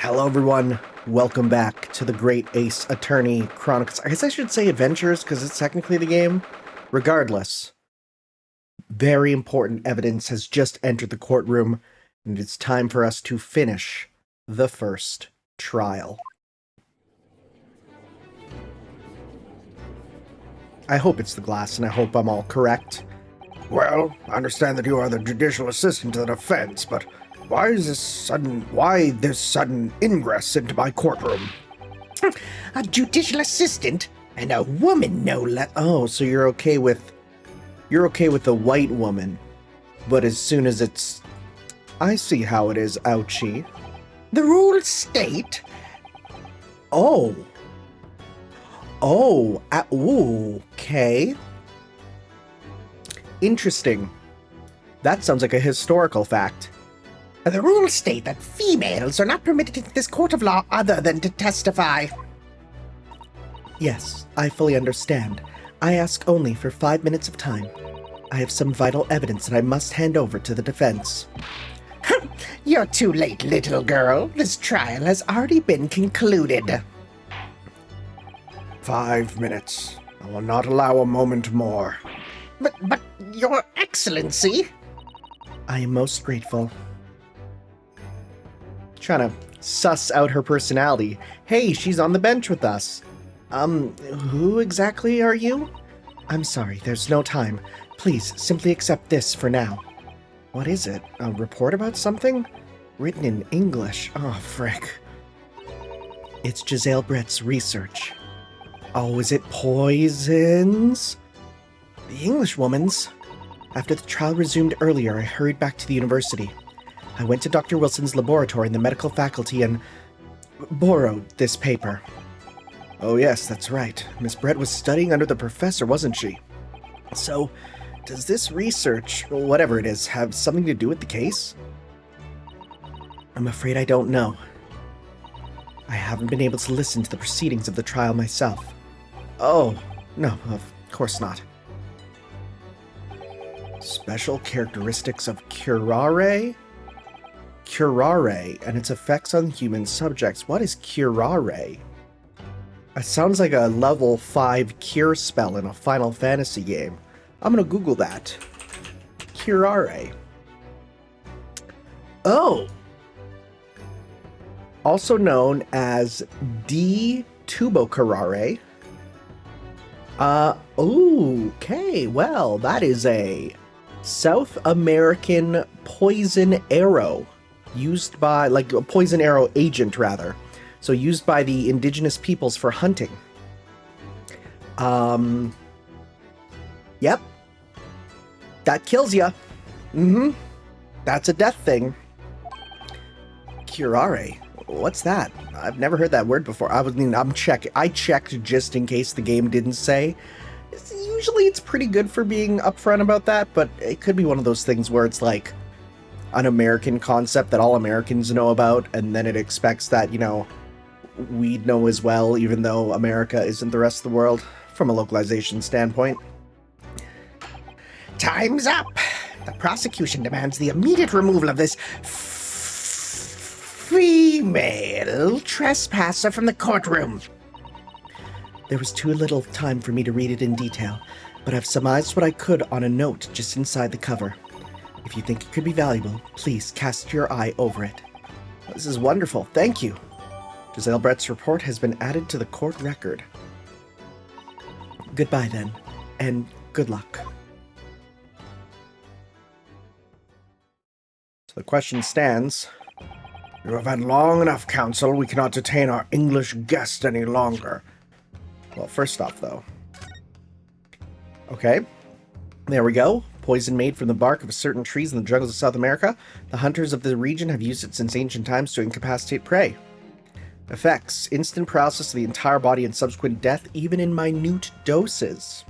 Hello everyone, welcome back to the Great Ace Attorney Chronicles. I guess I should say Adventures, because it's technically the game. Regardless, very important evidence has just entered the courtroom, and it's time for us to finish the first trial. I hope it's the glass, and I hope I'm all correct. Well, I understand that you are the judicial assistant to the defense, but why this sudden ingress into my courtroom? A judicial assistant and a woman, no less. Oh, so you're okay with the white woman, but as soon as it's... I see how it is, ouchie. The rules state... Okay. Interesting. That sounds like a historical fact. The rules state that females are not permitted in this court of law other than to testify. Yes, I fully understand. I ask only for 5 minutes of time. I have some vital evidence that I must hand over to the defense. You're too late, little girl. This trial has already been concluded. 5 minutes. I will not allow a moment more. But, Your Excellency... I am most grateful. Trying to suss out her personality. Hey, she's on the bench with us. Who exactly are you? I'm sorry, there's no time. Please, simply accept this for now. What is it? A report about something? Written in English. Oh, frick. It's Giselle Brett's research. Oh, is it poisons? The Englishwoman's? After the trial resumed earlier, I hurried back to the university. I went to Dr. Wilson's laboratory in the medical faculty and borrowed this paper. Oh yes, that's right. Miss Brett was studying under the professor, wasn't she? So, does this research, whatever it is, have something to do with the case? I'm afraid I don't know. I haven't been able to listen to the proceedings of the trial myself. Oh, no, of course not. Special characteristics of curare? Curare and its effects on human subjects. What is curare? It sounds like a level 5 cure spell in a Final Fantasy game. I'm gonna Google that. Curare. Oh! Also known as D-tubocurare. Okay, well, that is a South American poison arrow. Used by, like, a poison arrow agent, rather. So used by the indigenous peoples for hunting. Yep. That kills ya. That's a death thing. Curare. What's that? I've never heard that word before. I checked just in case the game didn't say. Usually it's pretty good for being upfront about that, but it could be one of those things where it's like an American concept that all Americans know about, and then it expects that, we'd know as well, even though America isn't the rest of the world, from a localization standpoint. Time's up. The prosecution demands the immediate removal of this female trespasser from the courtroom. There was too little time for me to read it in detail, but I've surmised what I could on a note just inside the cover. If you think it could be valuable, please cast your eye over it. This is wonderful, thank you. Giselle Brett's report has been added to the court record. Goodbye then, and good luck. So the question stands. You have had long enough, counsel. We cannot detain our English guest any longer. Well, first off, though. Okay, there we go. Poison made from the bark of certain trees in the jungles of South America. The hunters of the region have used it since ancient times to incapacitate prey. Effects: instant paralysis of the entire body and subsequent death, even in minute doses.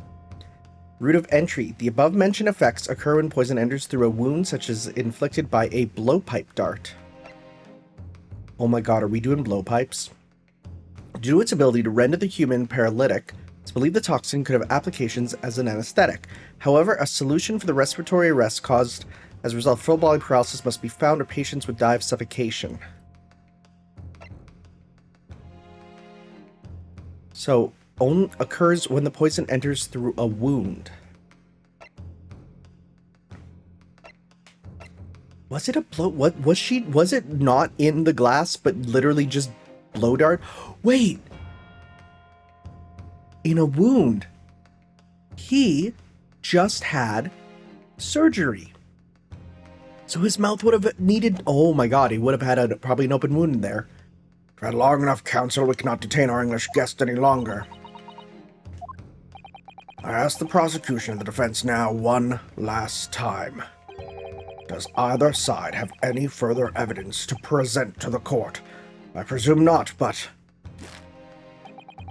Route of entry: the above-mentioned effects occur when poison enters through a wound, such as inflicted by a blowpipe dart. Oh my god, are we doing blowpipes? Due to its ability to render the human paralytic, it's believed the toxin could have applications as an anesthetic. However, a solution for the respiratory arrest caused as a result of full body paralysis must be found, or patients would die of suffocation. So, occurs when the poison enters through a wound. Was it a blow? What was she? Was it not in the glass, but literally just blow dart? Wait! In a wound. He just had surgery. So his mouth would have needed... Oh my god, he would have had probably an open wound in there. We've had long enough, Counsel. We cannot detain our English guest any longer. I ask the prosecution and the defense now one last time. Does either side have any further evidence to present to the court? I presume not, but...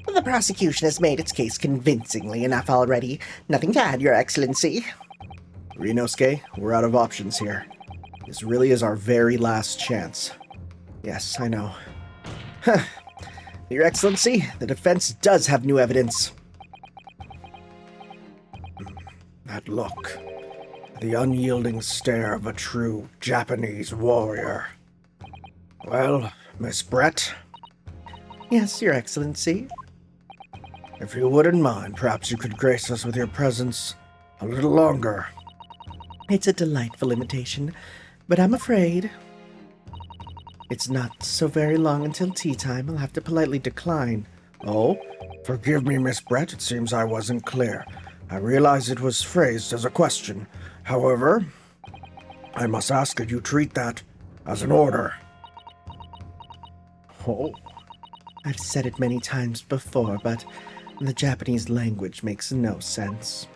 The prosecution has made its case convincingly enough already. Nothing to add, Your Excellency. Rinosuke, we're out of options here. This really is our very last chance. Yes, I know. Your Excellency, the defense does have new evidence. That look. The unyielding stare of a true Japanese warrior. Well, Miss Brett? Yes, Your Excellency. If you wouldn't mind, perhaps you could grace us with your presence a little longer. It's a delightful invitation, but I'm afraid it's not so very long until tea time. I'll have to politely decline. Oh? Forgive me, Miss Brett. It seems I wasn't clear. I realize it was phrased as a question. However, I must ask that you treat that as an order. Oh? I've said it many times before, but the Japanese language makes no sense.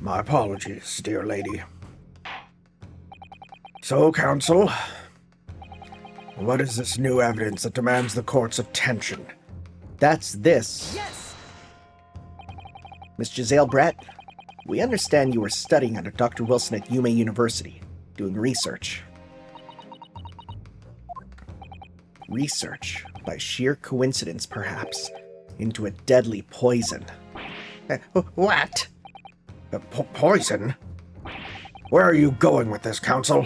My apologies, dear lady. So, Counsel, what is this new evidence that demands the court's attention? That's this. Yes! Miss Giselle Brett, we understand you were studying under Dr. Wilson at Yume University, doing research. Research, by sheer coincidence perhaps, into a deadly poison. What? Poison? Where are you going with this, Counsel?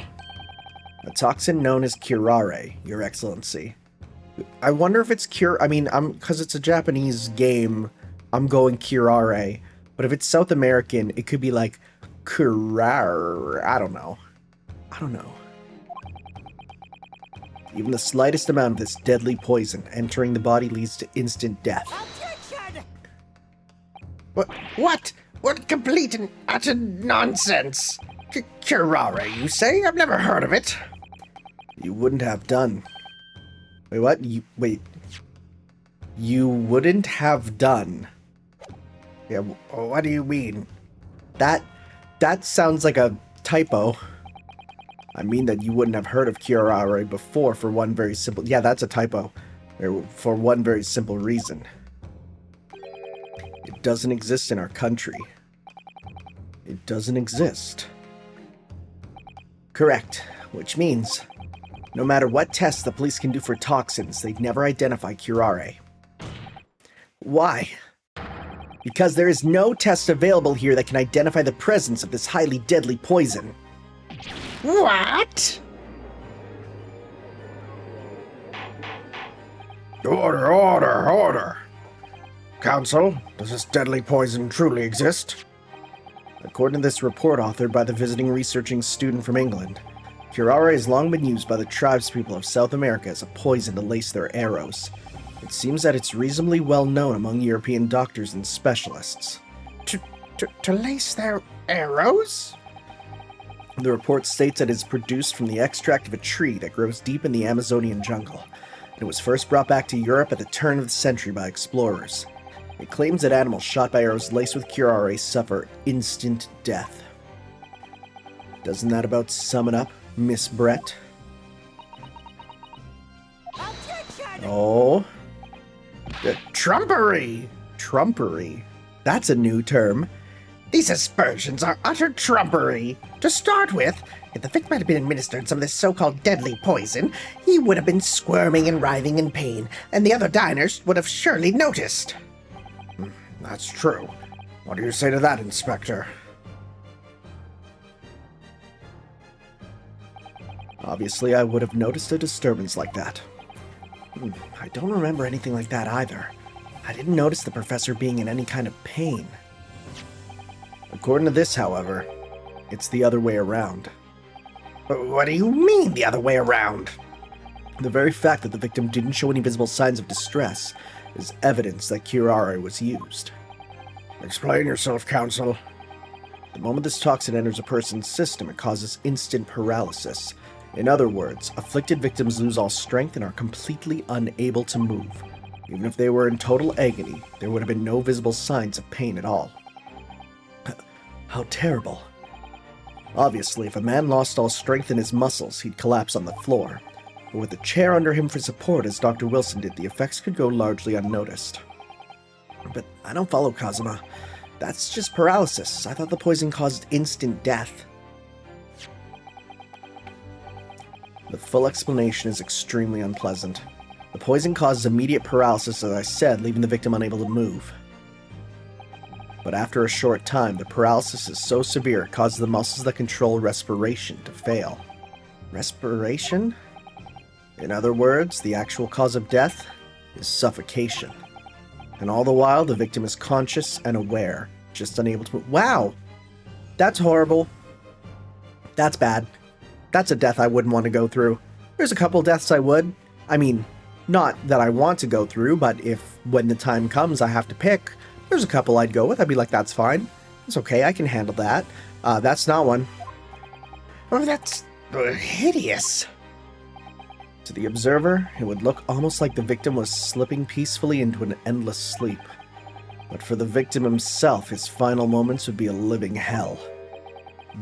A toxin known as curare, Your Excellency. I wonder if it's because it's a Japanese game, I'm going curare. But if it's South American, it could be like curar. I don't know. Even the slightest amount of this deadly poison entering the body leads to instant death. Objection! What? What complete and utter nonsense! Curare, you say? I've never heard of it. You wouldn't have done. Wait, what? You wouldn't have done. Yeah, what do you mean? That sounds like a typo. I mean that you wouldn't have heard of curare before for one very simple... Yeah, that's a typo. For one very simple reason. It doesn't exist in our country. It doesn't exist. Correct. Which means, no matter what tests the police can do for toxins, they'd never identify curare. Why? Because there is no test available here that can identify the presence of this highly deadly poison. What? Order! Counsel, does this deadly poison truly exist? According to this report authored by the visiting researching student from England, curare has long been used by the tribespeople of South America as a poison to lace their arrows. It seems that it's reasonably well known among European doctors and specialists. To lace their arrows? The report states that it is produced from the extract of a tree that grows deep in the Amazonian jungle, and it was first brought back to Europe at the turn of the century by explorers. It claims that animals shot by arrows laced with curare suffer instant death. Doesn't that about sum it up, Miss Brett? Objection! Oh, Trumpery! trumpery. That's a new term. These aspersions are utter trumpery. To start with, if the victim had been administered some of this so-called deadly poison, he would have been squirming and writhing in pain, and the other diners would have surely noticed. That's true. What do you say to that, Inspector? Obviously, I would have noticed a disturbance like that. I don't remember anything like that either. I didn't notice the professor being in any kind of pain. According to this, however, it's the other way around. What do you mean the other way around? The very fact that the victim didn't show any visible signs of distress is evidence that curare was used. Explain yourself, Counsel. The moment this toxin enters a person's system, it causes instant paralysis. In other words, afflicted victims lose all strength and are completely unable to move. Even if they were in total agony, there would have been no visible signs of pain at all. How terrible. Obviously, if a man lost all strength in his muscles, he'd collapse on the floor. But with a chair under him for support, as Dr. Wilson did, the effects could go largely unnoticed. But I don't follow, Kazuma. That's just paralysis. I thought the poison caused instant death. The full explanation is extremely unpleasant. The poison causes immediate paralysis, as I said, leaving the victim unable to move. But after a short time, the paralysis is so severe it causes the muscles that control respiration to fail. Respiration? In other words, the actual cause of death is suffocation. And all the while, the victim is conscious and aware, just unable to move. Wow! That's horrible. That's bad. That's a death I wouldn't want to go through. There's a couple deaths I would. I mean, not that I want to go through, but if, when the time comes, I have to pick, there's a couple I'd go with. I'd be like, that's fine. It's okay, I can handle that. That's not one. Oh, that's hideous. To the observer, it would look almost like the victim was slipping peacefully into an endless sleep. But for the victim himself, his final moments would be a living hell.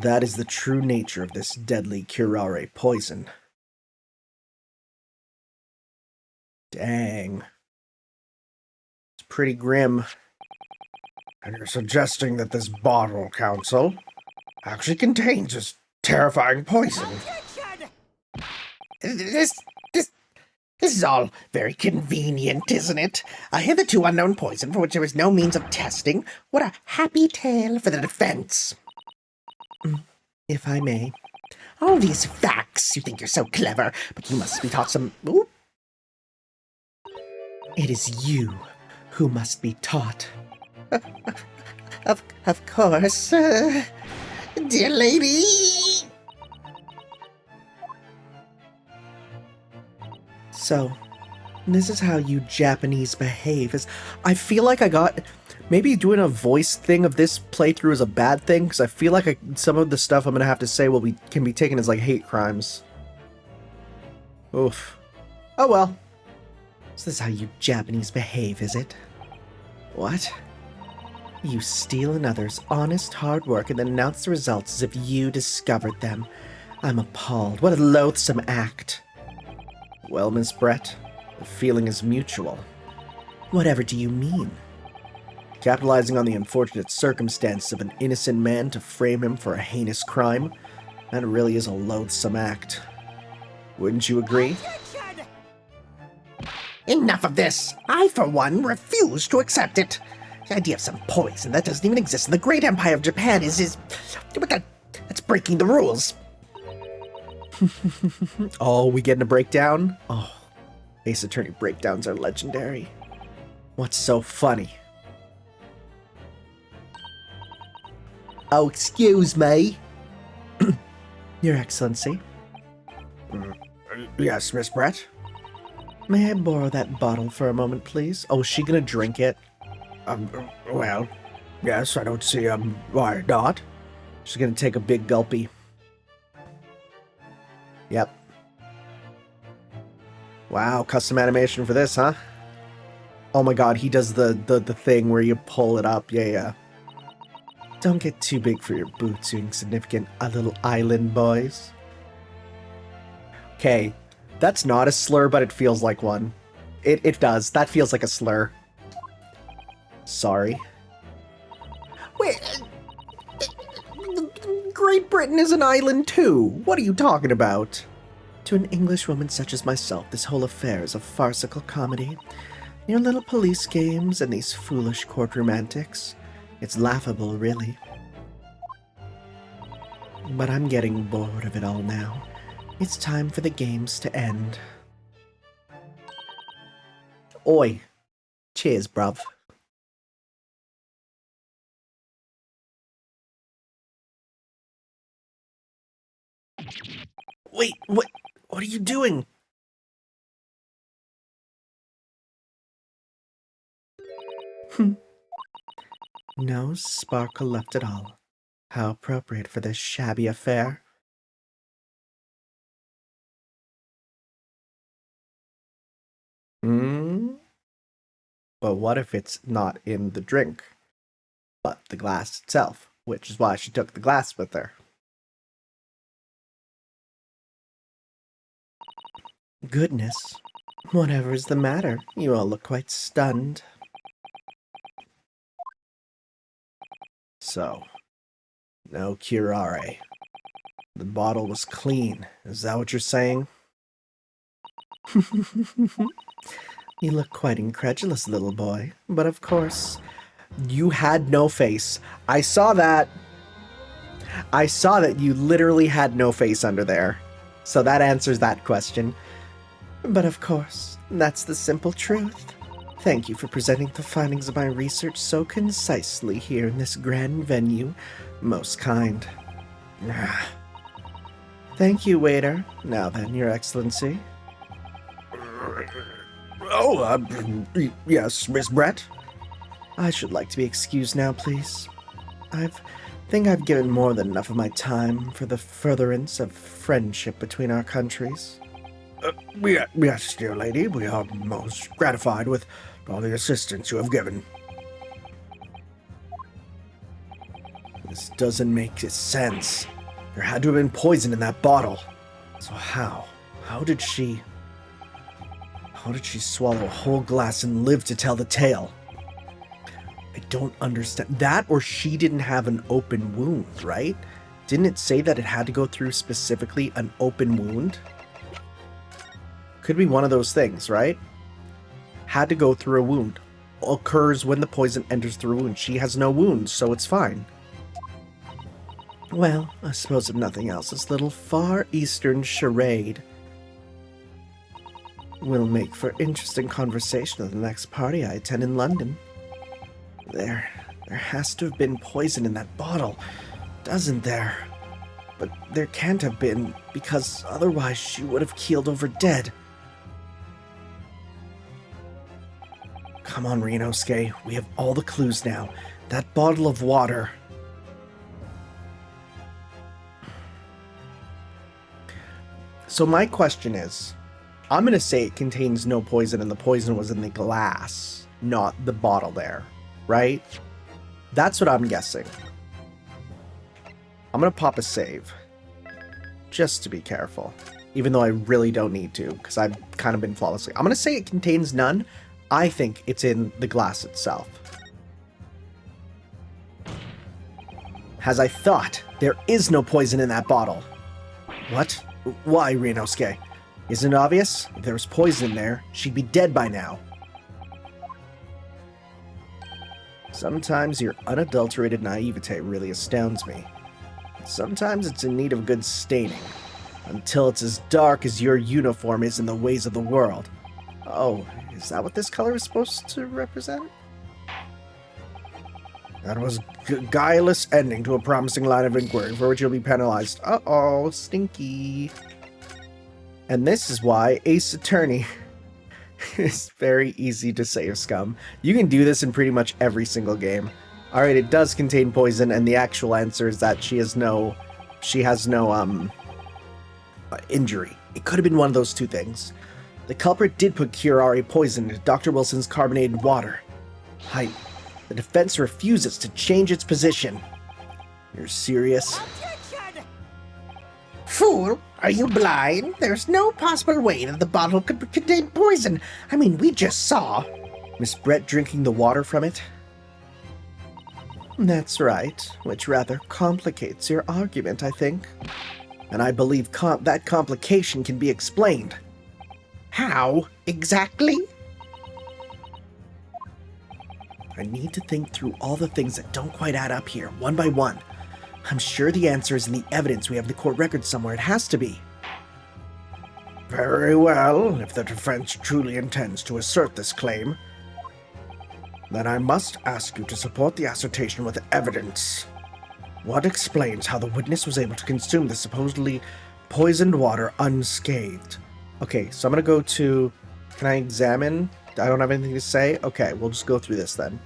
That is the true nature of this deadly curare poison. Dang. It's pretty grim. And you're suggesting that this bottle, Counsel, actually contains this terrifying poison? Objection! This is all very convenient, isn't it? A hitherto unknown poison for which there is no means of testing. What a happy tale for the defense. If I may. All these facts, you think you're so clever, but you must be taught some... Ooh. It is you who must be taught. Of course, dear lady. So, this is how you Japanese behave. I feel like I got... Maybe doing a voice thing of this playthrough is a bad thing, because I feel like some of the stuff I'm going to have to say can be taken as like hate crimes. Oof. Oh well. So this is how you Japanese behave, is it? What? You steal another's honest hard work and then announce the results as if you discovered them. I'm appalled. What a loathsome act. Well, Miss Brett, the feeling is mutual. Whatever do you mean? Capitalizing on the unfortunate circumstance of an innocent man to frame him for a heinous crime, that really is a loathsome act. Wouldn't you agree? Objection! Enough of this. I, for one, refuse to accept it. The idea of some poison that doesn't even exist in the great empire of Japan is... But that's breaking the rules. Oh, we getting a breakdown? Oh, Ace Attorney breakdowns are legendary. What's so funny? Oh, excuse me. Your Excellency. Yes, Miss Brett? May I borrow that bottle for a moment, please? Oh, is she gonna drink it? Well, yes, I don't see, why not? She's gonna take a big gulpy. Yep. Wow, custom animation for this, huh? Oh my god, he does the thing where you pull it up. Yeah. Don't get too big for your boots, you insignificant little island boys. Okay, that's not a slur, but it feels like one. It does. That feels like a slur. Sorry. Wait, Great Britain is an island too. What are you talking about? To an Englishwoman such as myself, this whole affair is a farcical comedy. Your little police games and these foolish courtroom antics. It's laughable, really. But I'm getting bored of it all now. It's time for the games to end. Oi. Cheers, bruv. Wait, what are you doing? No sparkle left at all. How appropriate for this shabby affair. But what if it's not in the drink, but the glass itself, which is why she took the glass with her. Goodness, whatever is the matter? You all look quite stunned. So, no curare. The bottle was clean. Is that what you're saying? You look quite incredulous, little boy. But of course, you had no face. I saw that. I saw that you literally had no face under there. So that answers that question. But of course, that's the simple truth. Thank you for presenting the findings of my research so concisely here in this grand venue. Most kind. Thank you, waiter. Now then, Your Excellency. Oh, yes, Miss Brett? I should like to be excused now, please. Think I've given more than enough of my time for the furtherance of friendship between our countries. Yes, dear lady, we are most gratified with all the assistance you have given. This doesn't make sense. There had to have been poison in that bottle. So how? How did she swallow a whole glass and live to tell the tale? I don't understand. That, or she didn't have an open wound, right? Didn't it say that it had to go through specifically an open wound? Could be one of those things, right? Had to go through a wound. Occurs when the poison enters through a wound. She has no wounds, so it's fine. Well, I suppose if nothing else, this little Far Eastern charade will make for interesting conversation at the next party I attend in London. There has to have been poison in that bottle, doesn't there? But there can't have been, because otherwise she would have keeled over dead. Come on, Renosuke, we have all the clues now. That bottle of water. So my question is, I'm going to say it contains no poison and the poison was in the glass, not the bottle there, right? That's what I'm guessing. I'm going to pop a save, just to be careful, even though I really don't need to, because I've kind of been flawlessly. I'm going to say it contains none. I think it's in the glass itself. As I thought, there is no poison in that bottle. What? Why, Renosuke? Isn't it obvious? If there was poison in there, she'd be dead by now. Sometimes your unadulterated naivete really astounds me. Sometimes it's in need of good staining, until it's as dark as your uniform is in the ways of the world. Oh, is that what this color is supposed to represent? That was a guileless ending to a promising line of inquiry for which you'll be penalized. Uh-oh, stinky. And this is why Ace Attorney is very easy to save, scum. You can do this in pretty much every single game. Alright, it does contain poison, and the actual answer is that she has no injury. It could have been one of those two things. The culprit did put curare poison into Dr. Wilson's carbonated water. The defense refuses to change its position. You're serious? Objection! Fool, are you blind? There's no possible way that the bottle could contain poison. I mean, we just saw. Miss Brett drinking the water from it? That's right, which rather complicates your argument, I think. And I believe that complication can be explained. How exactly? I need to think through all the things that don't quite add up here, one by one. I'm sure the answer is in the evidence we have in the court record somewhere. It has to be. Very well, if the defense truly intends to assert this claim. Then I must ask you to support the assertion with evidence. What explains how the witness was able to consume the supposedly poisoned water unscathed? Okay, so I'm gonna go to... Can I examine? I don't have anything to say? Okay, we'll just go through this then.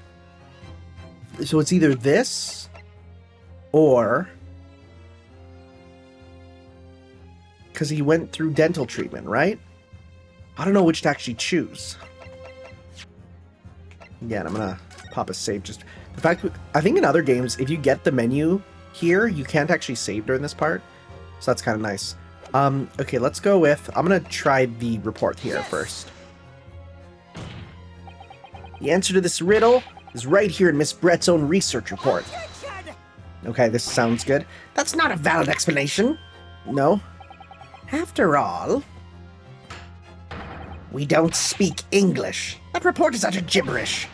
So it's either this, or... Because he went through dental treatment, right? I don't know which to actually choose. Again, I'm gonna pop a save. Just the fact, I think in other games, if you get the menu here, you can't actually save during this part, so that's kind of nice. Okay, let's go with. I'm gonna try the report here first. The answer to this riddle is right here in Miss Brett's own research report. Objection! Okay, this sounds good. That's not a valid explanation. No? After all, we don't speak English. That report is utter gibberish.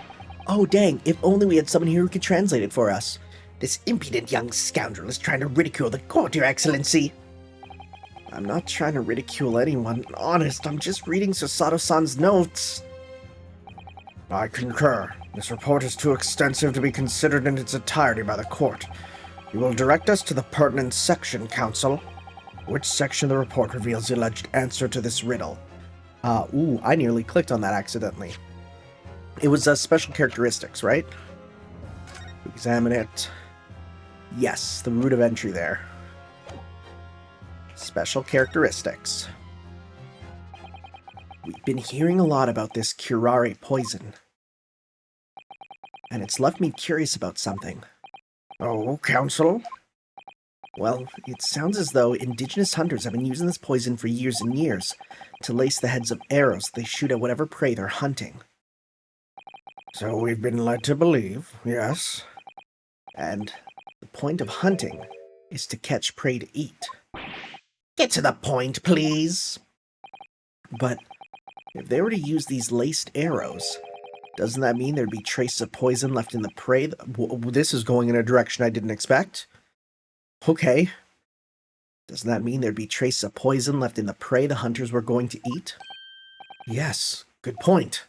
Oh, dang! If only we had someone here who could translate it for us. This impudent young scoundrel is trying to ridicule the court, Your Excellency. I'm not trying to ridicule anyone. Honest, I'm just reading Susato-san's notes. I concur. This report is too extensive to be considered in its entirety by the court. You will direct us to the pertinent section, Counsel. Which section of the report reveals the alleged answer to this riddle? Ooh, I nearly clicked on that accidentally. It was special characteristics, right? Examine it. Yes, the root of entry there. Special characteristics. We've been hearing a lot about this curare poison. And it's left me curious about something. Oh, Counsel? Well, it sounds as though indigenous hunters have been using this poison for years and years to lace the heads of arrows they shoot at whatever prey they're hunting. So we've been led to believe, yes. And the point of hunting is to catch prey to eat. Get to the point, please. But if they were to use these laced arrows, doesn't that mean there'd be traces of poison left in the prey? This is going in a direction I didn't expect. Okay. Doesn't that mean there'd be traces of poison left in the prey the hunters were going to eat? Yes, good point.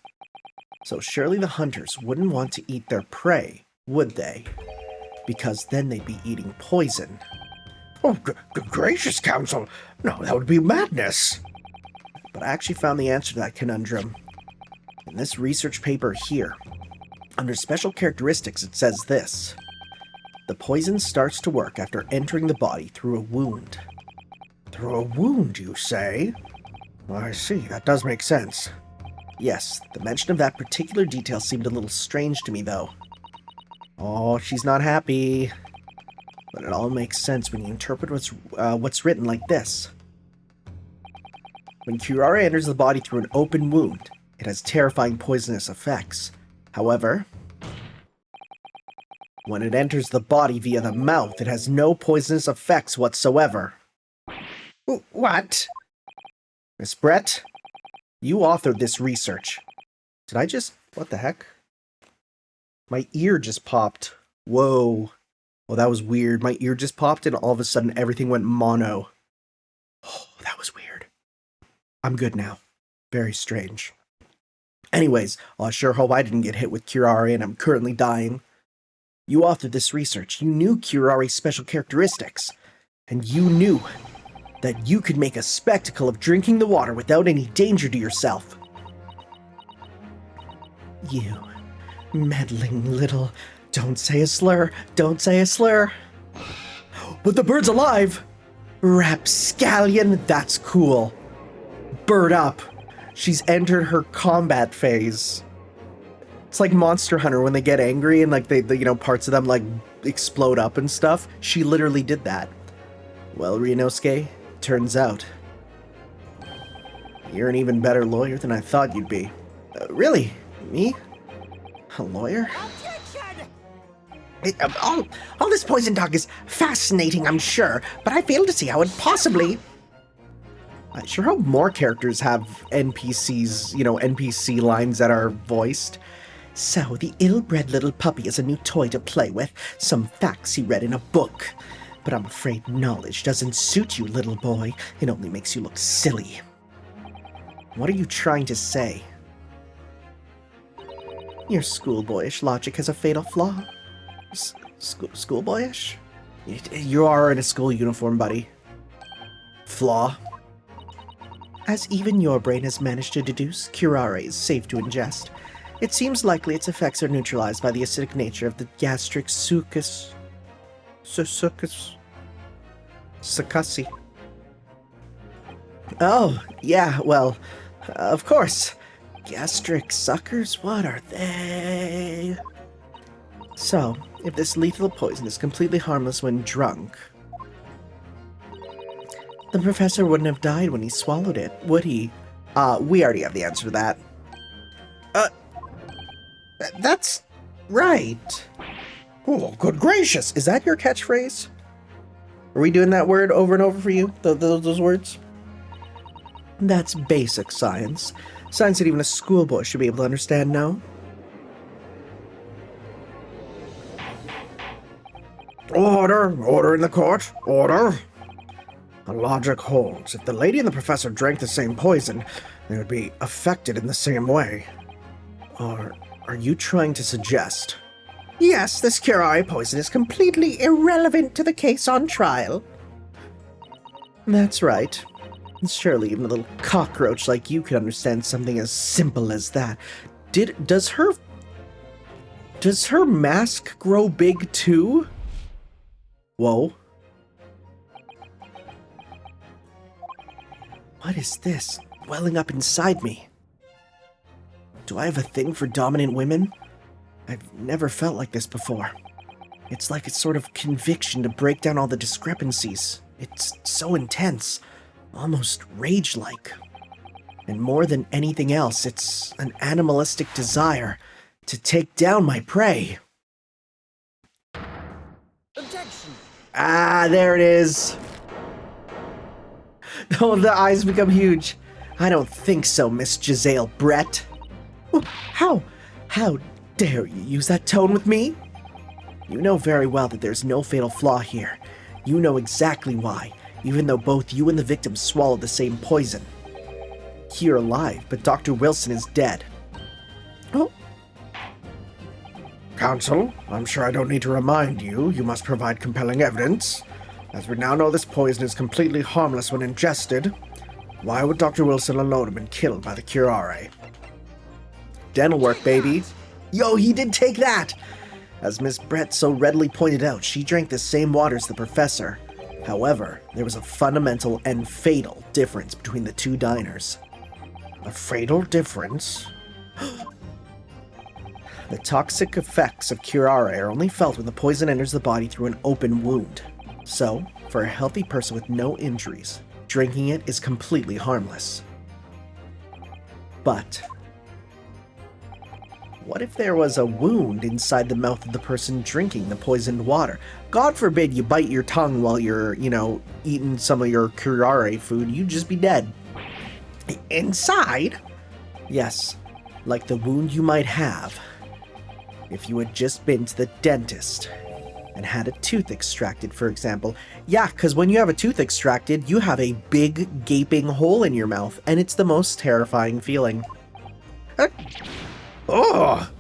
So surely the hunters wouldn't want to eat their prey, would they? Because then they'd be eating poison. Oh, good gracious, Counsel! No, that would be madness! But I actually found the answer to that conundrum. In this research paper here, under special characteristics, it says this. The poison starts to work after entering the body through a wound. Through a wound, you say? I see, that does make sense. Yes, the mention of that particular detail seemed a little strange to me, though. Oh, she's not happy. But it all makes sense when you interpret what's written like this. When curare enters the body through an open wound, it has terrifying poisonous effects. However, when it enters the body via the mouth, it has no poisonous effects whatsoever. What? Miss Brett, you authored this research. Did I just... What the heck? My ear just popped. Whoa. Well, that was weird. My ear just popped and all of a sudden everything went mono. Oh, that was weird. I'm good now. Very strange. Anyways, I sure hope I didn't get hit with curare and I'm currently dying. You authored this research. You knew curare's special characteristics. And you knew that you could make a spectacle of drinking the water without any danger to yourself. You meddling little... Don't say a slur. Don't say a slur. But the bird's alive! Rapscallion, that's cool. Bird up. She's entered her combat phase. It's like Monster Hunter when they get angry and like they parts of them like explode up and stuff. She literally did that. Well, Ryunosuke, turns out you're an even better lawyer than I thought you'd be. Really? Me? A lawyer? Objection! All this poison talk is fascinating, I'm sure, but I fail to see how it possibly... I sure hope more characters have NPCs, NPC lines that are voiced. So, the ill-bred little puppy is a new toy to play with, some facts he read in a book. But I'm afraid knowledge doesn't suit you, little boy. It only makes you look silly. What are you trying to say? Your schoolboyish logic has a fatal flaw. Schoolboyish? You are in a school uniform, buddy. Flaw? As even your brain has managed to deduce, curare is safe to ingest. It seems likely its effects are neutralized by the acidic nature of the gastric succus. Succussi. Oh, yeah, well, of course. Gastric suckers? What are they? So, if this lethal poison is completely harmless when drunk, the professor wouldn't have died when he swallowed it, would he? We already have the answer to that. That's right. Oh, good gracious! Is that your catchphrase? Are we doing that word over and over for you? Those words? That's basic science. Science that even a schoolboy should be able to understand, no? Order! Order in the court! Order! The logic holds. If the lady and the professor drank the same poison, they would be affected in the same way. Are you trying to suggest? Yes, this curare poison is completely irrelevant to the case on trial. That's right. Surely even a little cockroach like you could understand something as simple as that. Does her mask grow big too? Whoa. What is this welling up inside me? Do I have a thing for dominant women? I've never felt like this before. It's like a sort of conviction to break down all the discrepancies. It's so intense, almost rage-like. And more than anything else, it's an animalistic desire to take down my prey. Objection. Ah, there it is. Oh, the eyes become huge. I don't think so, Miss Giselle Brett. How dare you use that tone with me? You know very well that there's no fatal flaw here. You know exactly why, even though both you and the victim swallowed the same poison. You're alive, but Dr. Wilson is dead. Oh. Counsel, I'm sure I don't need to remind you, you must provide compelling evidence. As we now know this poison is completely harmless when ingested, why would Dr. Wilson alone have been killed by the curare? Dental work, baby. Yo, he did take that! As Miss Brett so readily pointed out, she drank the same water as the professor. However, there was a fundamental and fatal difference between the two diners. A fatal difference? The toxic effects of curare are only felt when the poison enters the body through an open wound. So, for a healthy person with no injuries, drinking it is completely harmless. But what if there was a wound inside the mouth of the person drinking the poisoned water? God forbid you bite your tongue while you're, eating some of your curare food. You'd just be dead. Inside? Yes, like the wound you might have if you had just been to the dentist and had a tooth extracted, for example. Yeah, because when you have a tooth extracted, you have a big gaping hole in your mouth, and it's the most terrifying feeling. Oh!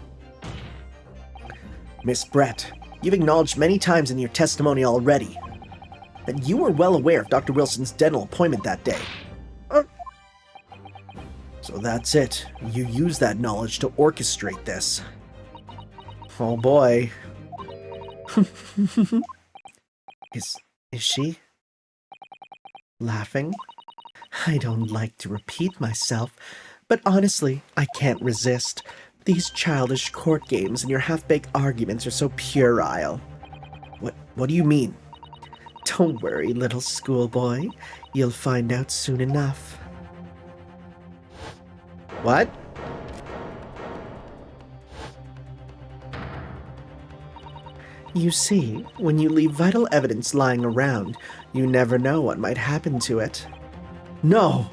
Miss Brett, you've acknowledged many times in your testimony already that you were well aware of Dr. Wilson's dental appointment that day. So that's it. You used that knowledge to orchestrate this. Oh boy. Is she laughing? I don't like to repeat myself, but honestly, I can't resist. These childish court games and your half-baked arguments are so puerile. What do you mean? Don't worry, little schoolboy. You'll find out soon enough. What? You see, when you leave vital evidence lying around, you never know what might happen to it. No!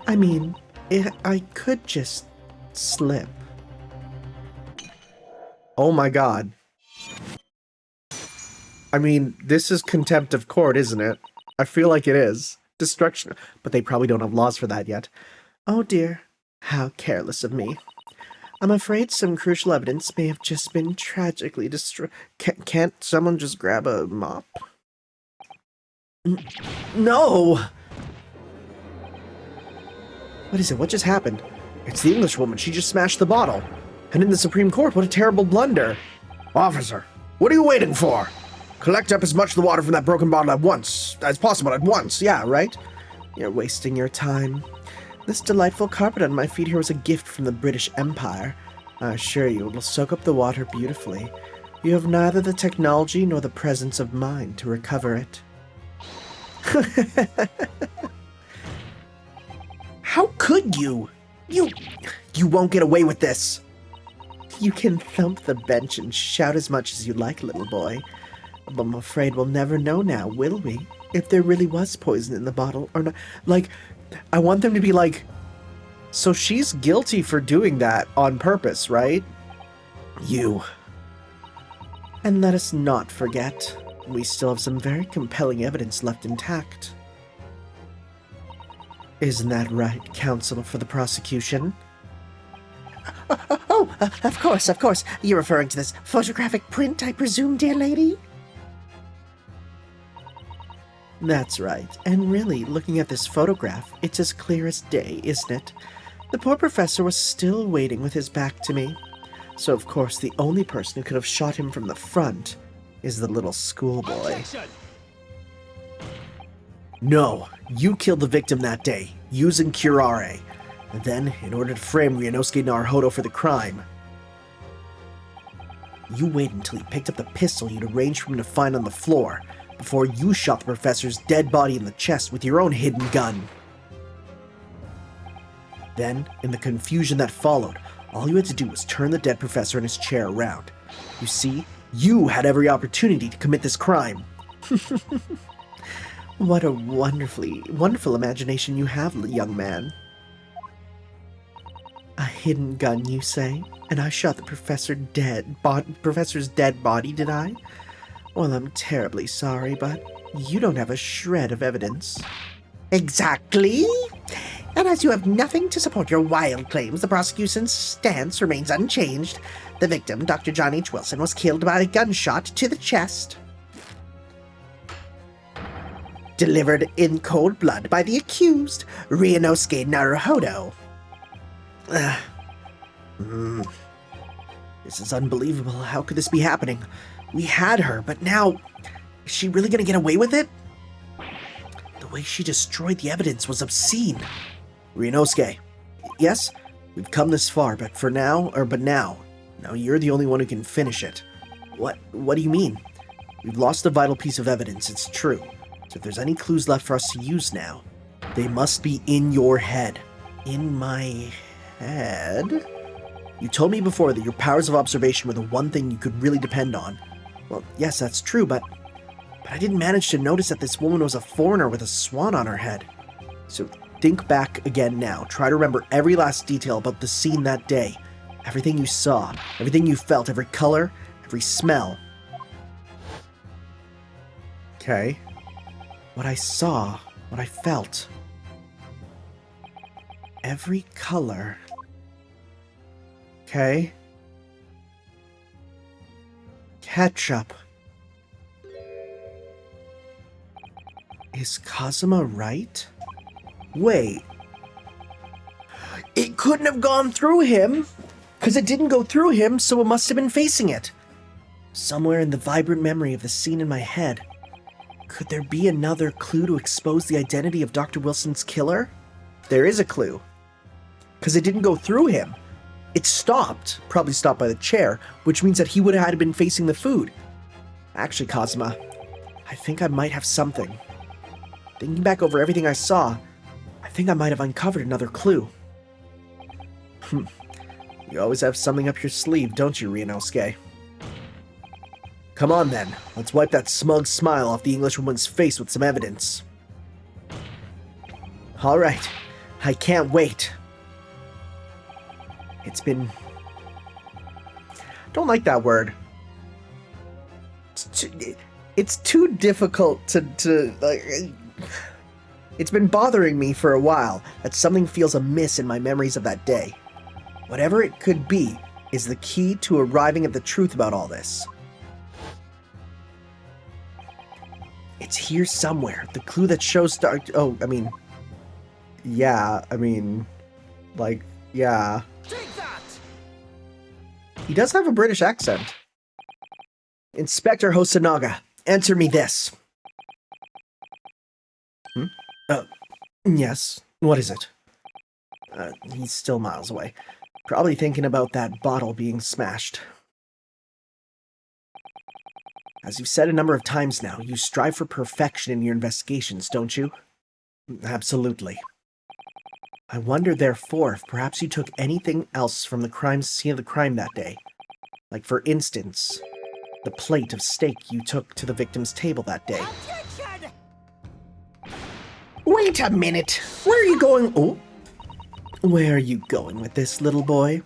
I mean, I could just slip. Oh my god. I mean, this is contempt of court, isn't it? I feel like it is. Destruction. But they probably don't have laws for that yet. Oh dear. How careless of me. I'm afraid some crucial evidence may have just been tragically destroyed. Can't someone just grab a mop? No! What is it? What just happened? It's the Englishwoman. She just smashed the bottle. And in the Supreme Court, what a terrible blunder. Officer, what are you waiting for? Collect up as much of the water from that broken bottle as possible at once. Yeah, right? You're wasting your time. This delightful carpet on my feet here was a gift from the British Empire. I assure you, it will soak up the water beautifully. You have neither the technology nor the presence of mind to recover it. How could you? You won't get away with this. You can thump the bench and shout as much as you like, little boy. But I'm afraid we'll never know now, will we? If there really was poison in the bottle or not. Like, I want them to be like, so she's guilty for doing that on purpose, right? You. And let us not forget, we still have some very compelling evidence left intact. Isn't that right, counsel for the prosecution? Of course. You're referring to this photographic print, I presume, dear lady? That's right. And really, looking at this photograph, it's as clear as day, isn't it? The poor professor was still waiting with his back to me. So, of course, the only person who could have shot him from the front is the little schoolboy. Objection! No, you killed the victim that day, using curare. And then, in order to frame Ryunosuke Naruhodo for the crime, you waited until he picked up the pistol you'd arranged for him to find on the floor, before you shot the professor's dead body in the chest with your own hidden gun. Then, in the confusion that followed, all you had to do was turn the dead professor in his chair around. You see, you had every opportunity to commit this crime. What a wonderful imagination you have, young man. A hidden gun, you say? And I shot the professor's dead body, did I? Well, I'm terribly sorry, but you don't have a shred of evidence. Exactly. And as you have nothing to support your wild claims, the prosecution's stance remains unchanged. The victim, Dr. John H. Wilson, was killed by a gunshot to the chest, delivered in cold blood by the accused, Ryunosuke Naruhodo. This is unbelievable. How could this be happening? We had her, but now, is she really gonna get away with it? The way she destroyed the evidence was obscene. Ryunosuke, yes, we've come this far, but now you're the only one who can finish it. What do you mean? We've lost a vital piece of evidence, it's true. So if there's any clues left for us to use now, they must be in your head. In my head? You told me before that your powers of observation were the one thing you could really depend on. Well, yes, that's true, but I didn't manage to notice that this woman was a foreigner with a swan on her head. So think back again now. Try to remember every last detail about the scene that day. Everything you saw, everything you felt, every color, every smell. Okay. What I saw, what I felt. Every color. Okay. Ketchup. Is Kazuma right? Wait. It couldn't have gone through him, because it didn't go through him, so it must have been facing it. Somewhere in the vibrant memory of the scene in my head, could there be another clue to expose the identity of Dr. Wilson's killer? There is a clue. Because it didn't go through him. It stopped, probably stopped by the chair, which means that he would have had been facing the food. Actually, Kazuma, I think I might have something. Thinking back over everything I saw, I think I might have uncovered another clue. You always have something up your sleeve, don't you, Ryunosuke? Come on then, let's wipe that smug smile off the Englishwoman's face with some evidence. Alright, I can't wait. Don't like that word. It's too difficult to like. It's been bothering me for a while that something feels amiss in my memories of that day. Whatever it could be is the key to arriving at the truth about all this. It's here somewhere. The clue that shows yeah. Take that! He does have a British accent. Inspector Hosonaga, answer me this. Yes. What is it? He's still miles away. Probably thinking about that bottle being smashed. As you've said a number of times now, you strive for perfection in your investigations, don't you? Absolutely. I wonder, therefore, if perhaps you took anything else from the scene of the crime that day. Like, for instance, the plate of steak you took to the victim's table that day. Objection! Wait a minute. Where are you going? Oh, Where are you going with this, little boy?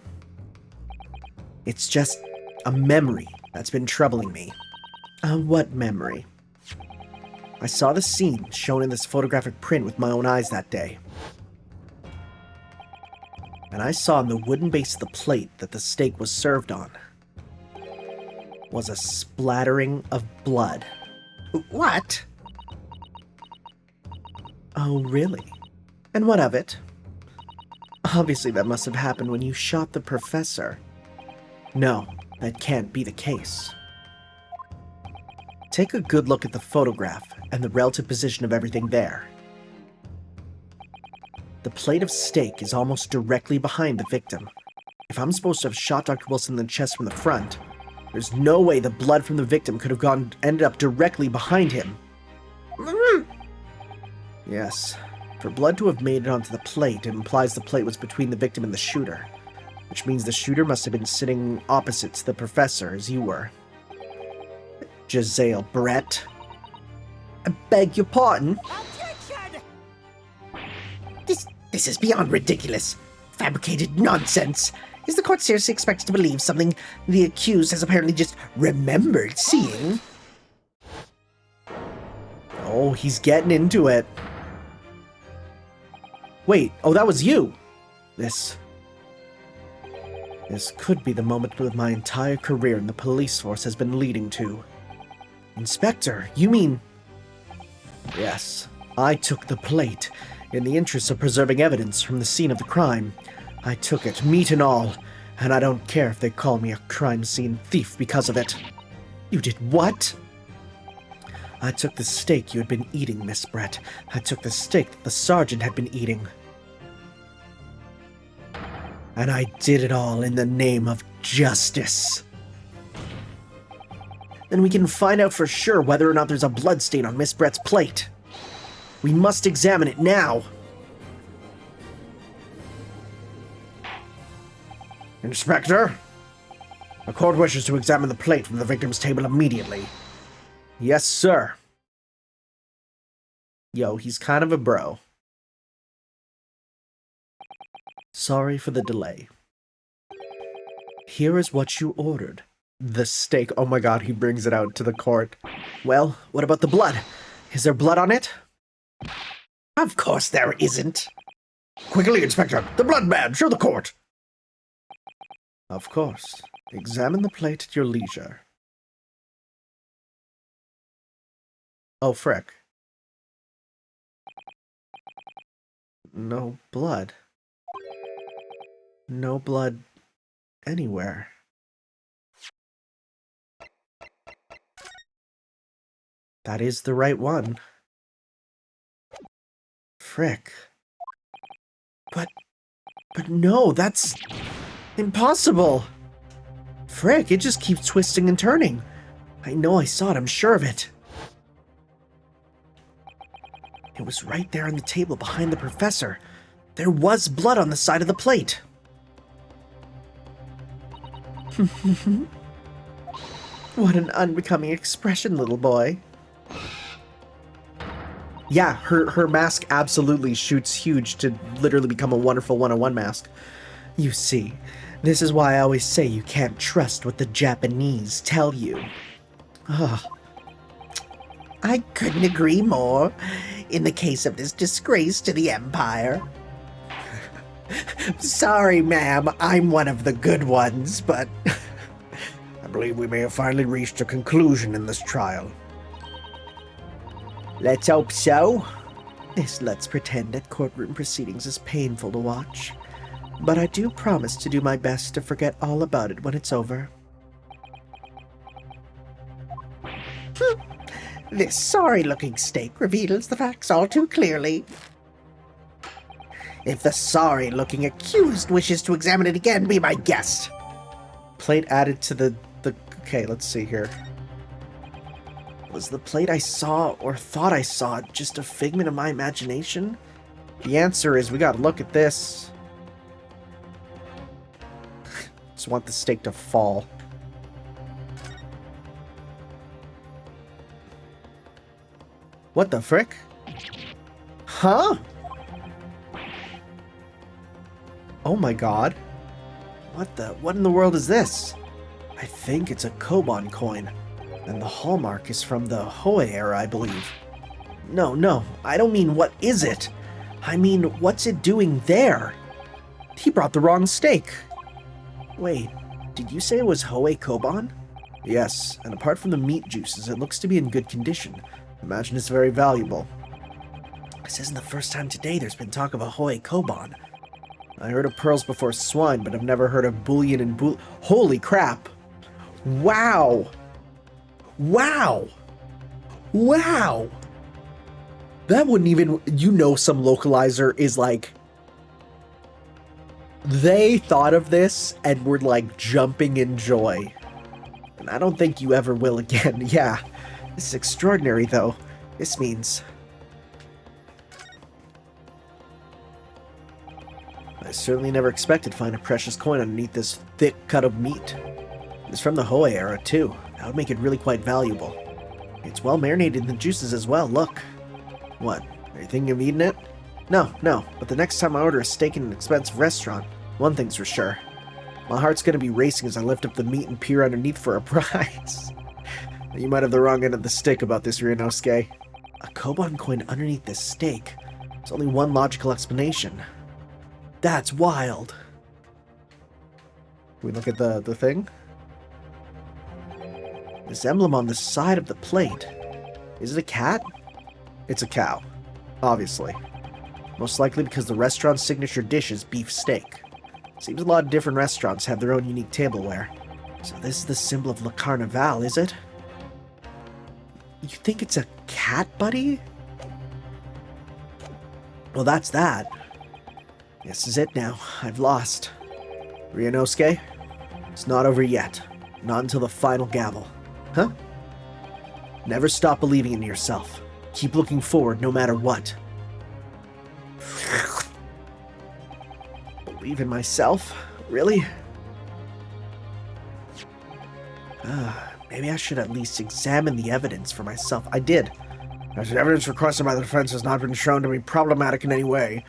It's just a memory that's been troubling me. What memory? I saw the scene shown in this photographic print with my own eyes that day. And I saw on the wooden base of the plate that the steak was served on was a splattering of blood. what? Oh, really? And what of it? Obviously that must have happened when you shot the professor. No, that can't be the case. Take a good look at the photograph and the relative position of everything there. The plate of steak is almost directly behind the victim. If I'm supposed to have shot Dr. Wilson in the chest from the front, there's no way the blood from the victim could have ended up directly behind him. Yes, for blood to have made it onto the plate, it implies the plate was between the victim and the shooter, which means the shooter must have been sitting opposite to the professor as you were. Giselle Brett. I beg your pardon? Objection! This is beyond ridiculous. Fabricated nonsense. Is the court seriously expected to believe something the accused has apparently just remembered seeing? Oh, he's getting into it. Wait, oh, that was you! This could be the moment that my entire career in the police force has been leading to. Inspector, you mean... Yes, I took the plate, in the interest of preserving evidence from the scene of the crime. I took it, meat and all, and I don't care if they call me a crime scene thief because of it. You did what? I took the steak you had been eating, Miss Brett. I took the steak that the sergeant had been eating. And I did it all in the name of justice. Then we can find out for sure whether or not there's a bloodstain on Miss Brett's plate. We must examine it now. Inspector, the court wishes to examine the plate from the victim's table immediately. Yes, sir. Yo, he's kind of a bro. Sorry for the delay. Here is what you ordered. The steak. Oh my god, he brings it out to the court. Well, what about the blood? Is there blood on it? Of course there isn't. Quickly, Inspector, the blood bag, show the court. Of course. Examine the plate at your leisure. Oh, frick. No blood. No blood anywhere. That is the right one. Frick. But no, that's impossible. Frick, it just keeps twisting and turning. I know I saw it, I'm sure of it. It was right there on the table behind the professor. There was blood on the side of the plate. What an unbecoming expression, little boy. Yeah, her mask absolutely shoots huge to literally become a wonderful 101 mask. You see, this is why I always say you can't trust what the Japanese tell you. Ugh. I couldn't agree more. In the case of this disgrace to the Empire. Sorry, ma'am. I'm one of the good ones, but I believe we may have finally reached a conclusion in this trial. let's hope so. Let's pretend that courtroom proceedings is painful to watch. But I do promise to do my best to forget all about it when it's over. This sorry-looking steak reveals the facts all too clearly. If the sorry-looking accused wishes to examine it again, be my guest. Plate added to the... Okay, let's see here. Was the plate I saw or thought I saw just a figment of my imagination? The answer is we gotta look at this. Just want the steak to fall. What the frick? Huh? Oh my god. What in the world is this? I think it's a Koban coin. And the hallmark is from the Hoei era, I believe. No, I don't mean what is it? I mean, what's it doing there? He brought the wrong steak. Wait, did you say it was Hoei Koban? Yes, and apart from the meat juices, it looks to be in good condition. Imagine it's very valuable. This isn't the first time today there's been talk of a Hoei Koban. I heard of pearls before swine, but I've never heard of bullion and Holy crap! Wow! Wow! Wow! That wouldn't even... some localizer is like... They thought of this and were like jumping in joy. And I don't think you ever will again. Yeah. This is extraordinary, though. This means... I certainly never expected to find a precious coin underneath this thick cut of meat. It's from the Hoei era, too. That would make it really quite valuable. It's well marinated in the juices as well, look. What? Are you thinking of eating it? No, but the next time I order a steak in an expensive restaurant, one thing's for sure. My heart's gonna be racing as I lift up the meat and peer underneath for a prize. You might have the wrong end of the stick about this, Ryunosuke. A Koban coin underneath this steak. There's only one logical explanation. That's wild. Can we look at the thing? This emblem on the side of the plate. Is it a cat? It's a cow. Obviously. Most likely because the restaurant's signature dish is beef steak. Seems a lot of different restaurants have their own unique tableware. So this is the symbol of Le Carnaval, is it? You think it's a cat, buddy? Well, that's that. This is it now. I've lost. Ryunosuke, it's not over yet. Not until the final gavel. Huh? Never stop believing in yourself. Keep looking forward no matter what. Believe in myself? Really? Maybe I should at least examine the evidence for myself. I did. As the evidence requested by the defense has not been shown to be problematic in any way,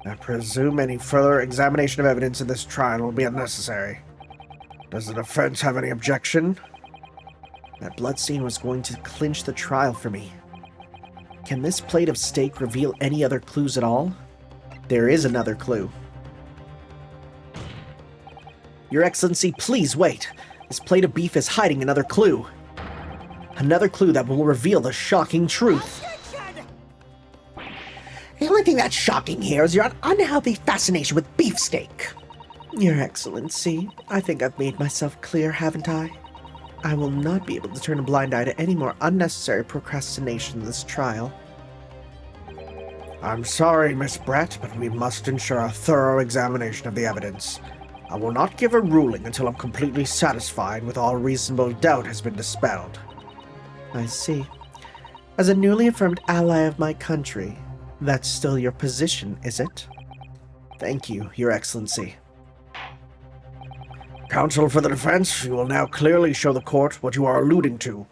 I presume any further examination of evidence in this trial will be unnecessary. Does the defense have any objection? That bloodstain was going to clinch the trial for me. Can this plate of steak reveal any other clues at all? There is another clue. Your Excellency, please wait. This plate of beef is hiding another clue. Another clue that will reveal the shocking truth. The only thing that's shocking here is your unhealthy fascination with beefsteak. Your Excellency, I think I've made myself clear, haven't I? I will not be able to turn a blind eye to any more unnecessary procrastination in this trial. I'm sorry, Miss Brett, but we must ensure a thorough examination of the evidence. I will not give a ruling until I'm completely satisfied with all reasonable doubt has been dispelled. I see. As a newly affirmed ally of my country, that's still your position, is it? Thank you, Your Excellency. Counsel for the defense, you will now clearly show the court what you are alluding to.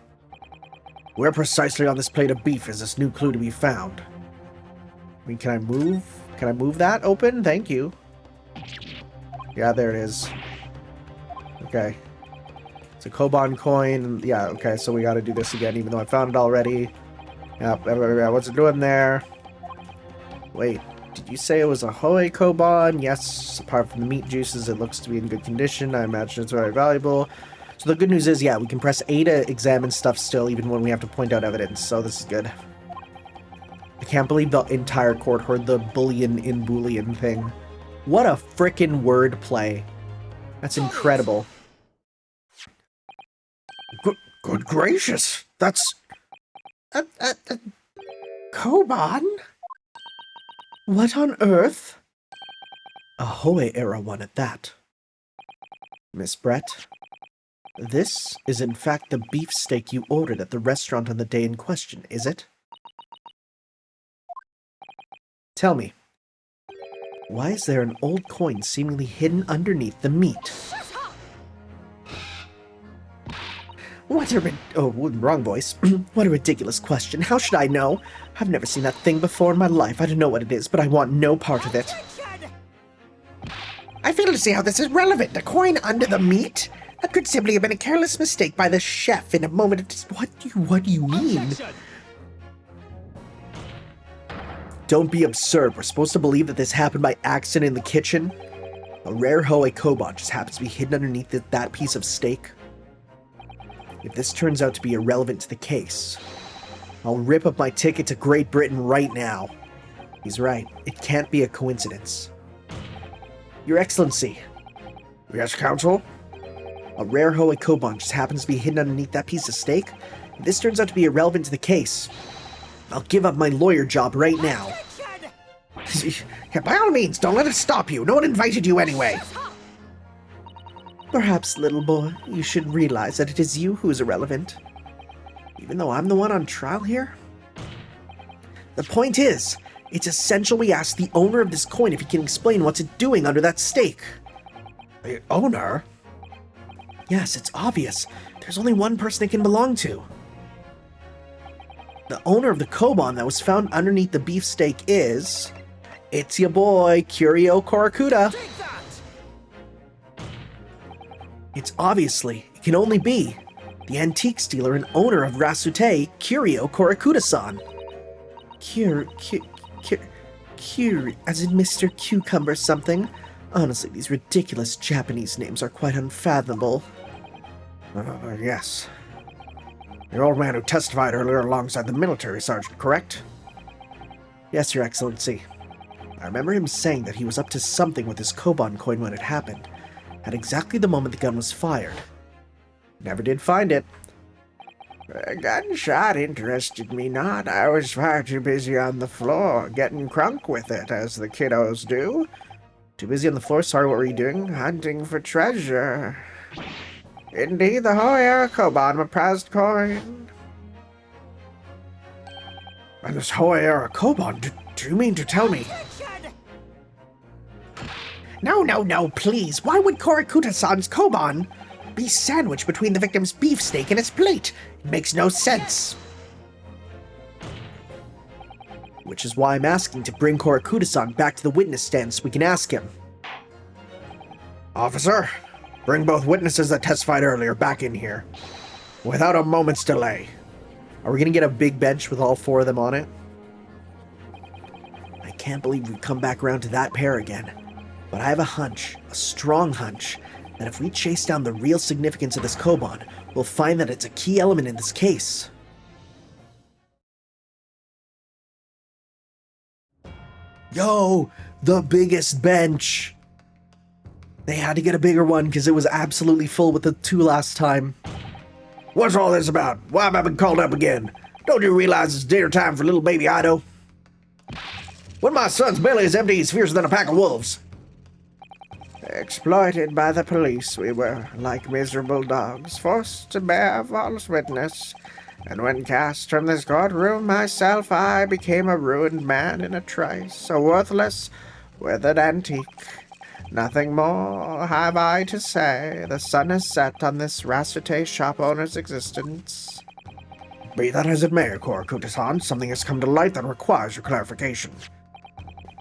Where precisely on this plate of beef is this new clue to be found? I mean, can I move? Can I move that open? Thank you. Yeah, there it is. Okay. It's a Koban coin. Yeah, okay, so we gotta do this again, even though I found it already. Yep, what's it doing there? Wait, Did you say it was a Hoei Koban? Yes, apart from the meat juices, it looks to be in good condition. I imagine it's very valuable. So the good news is, yeah, we can press A to examine stuff still, even when we have to point out evidence, so this is good. I can't believe the entire court heard the bullion in Boolean thing. What a frickin' wordplay. That's incredible. Good gracious! That's... Koban? What on earth? A Hoei era one at that. Miss Brett, this is in fact the beefsteak you ordered at the restaurant on the day in question, is it? Tell me, why is there an old coin seemingly hidden underneath the meat? Wrong voice. What a ridiculous question. How should I know? I've never seen that thing before in my life. I don't know what it is, but I want no part of it. I fail to see how this is relevant. A coin under the meat? That could simply have been a careless mistake by the chef in a moment of... What do you mean? Don't be absurd. We're supposed to believe that this happened by accident in the kitchen? A rare Hoei Koban just happens to be hidden underneath that piece of steak? If this turns out to be irrelevant to the case, I'll rip up my ticket to Great Britain right now. He's right. It can't be a coincidence. Your Excellency. Yes, Counsel? A rare Hoei Koban just happens to be hidden underneath that piece of steak? If this turns out to be irrelevant to the case, I'll give up my lawyer job right now. Yeah, by all means, don't let it stop you. No one invited you anyway. Perhaps, little boy, you should realize that it is you who is irrelevant. Even though I'm the one on trial here? The point is, it's essential we ask the owner of this coin if he can explain what's it doing under that steak. The owner? Yes, it's obvious. There's only one person it can belong to. The owner of the Koban that was found underneath the beefsteak is... It's your boy, Curio Korakuda. It's obviously, it can only be, the antiques dealer and owner of Rasute, Curio Korakuda-san. As in Mr. Cucumber something. Honestly, these ridiculous Japanese names are quite unfathomable. Yes. The old man who testified earlier alongside the military sergeant, correct? Yes, Your Excellency. I remember him saying that he was up to something with his Koban coin when it happened, at exactly the moment the gun was fired. Never did find it. A gunshot interested me not. I was far too busy on the floor, getting crunk with it, as the kiddos do. Too busy on the floor? Sorry, what were you doing? Hunting for treasure. Indeed, the Hoya Koban, a prized coin. And this Hoya Koban, do you mean to tell me? No, please. Why would Korakuta-san's Koban be sandwiched between the victim's beefsteak and his plate? It makes no sense. Which is why I'm asking to bring Korakuta-san back to the witness stand so we can ask him. Officer, bring both witnesses that testified earlier back in here, without a moment's delay. Are we gonna get a big bench with all four of them on it? I can't believe we've come back around to that pair again. But I have a hunch, a strong hunch, that if we chase down the real significance of this Koban, we'll find that it's a key element in this case. Yo, the biggest bench! They had to get a bigger one because it was absolutely full with the two last time. What's all this about? Why have I been called up again? Don't you realize it's dinner time for little baby Ido? When my son's belly is empty, he's fiercer than a pack of wolves. Exploited by the police, we were, like miserable dogs, forced to bear false witness. And when cast from this courtroom myself, I became a ruined man in a trice, a worthless, withered antique. Nothing more have I to say. The sun has set on this Rasute shop owner's existence. Be that as it may, Korakuta-san, something has come to light that requires your clarification.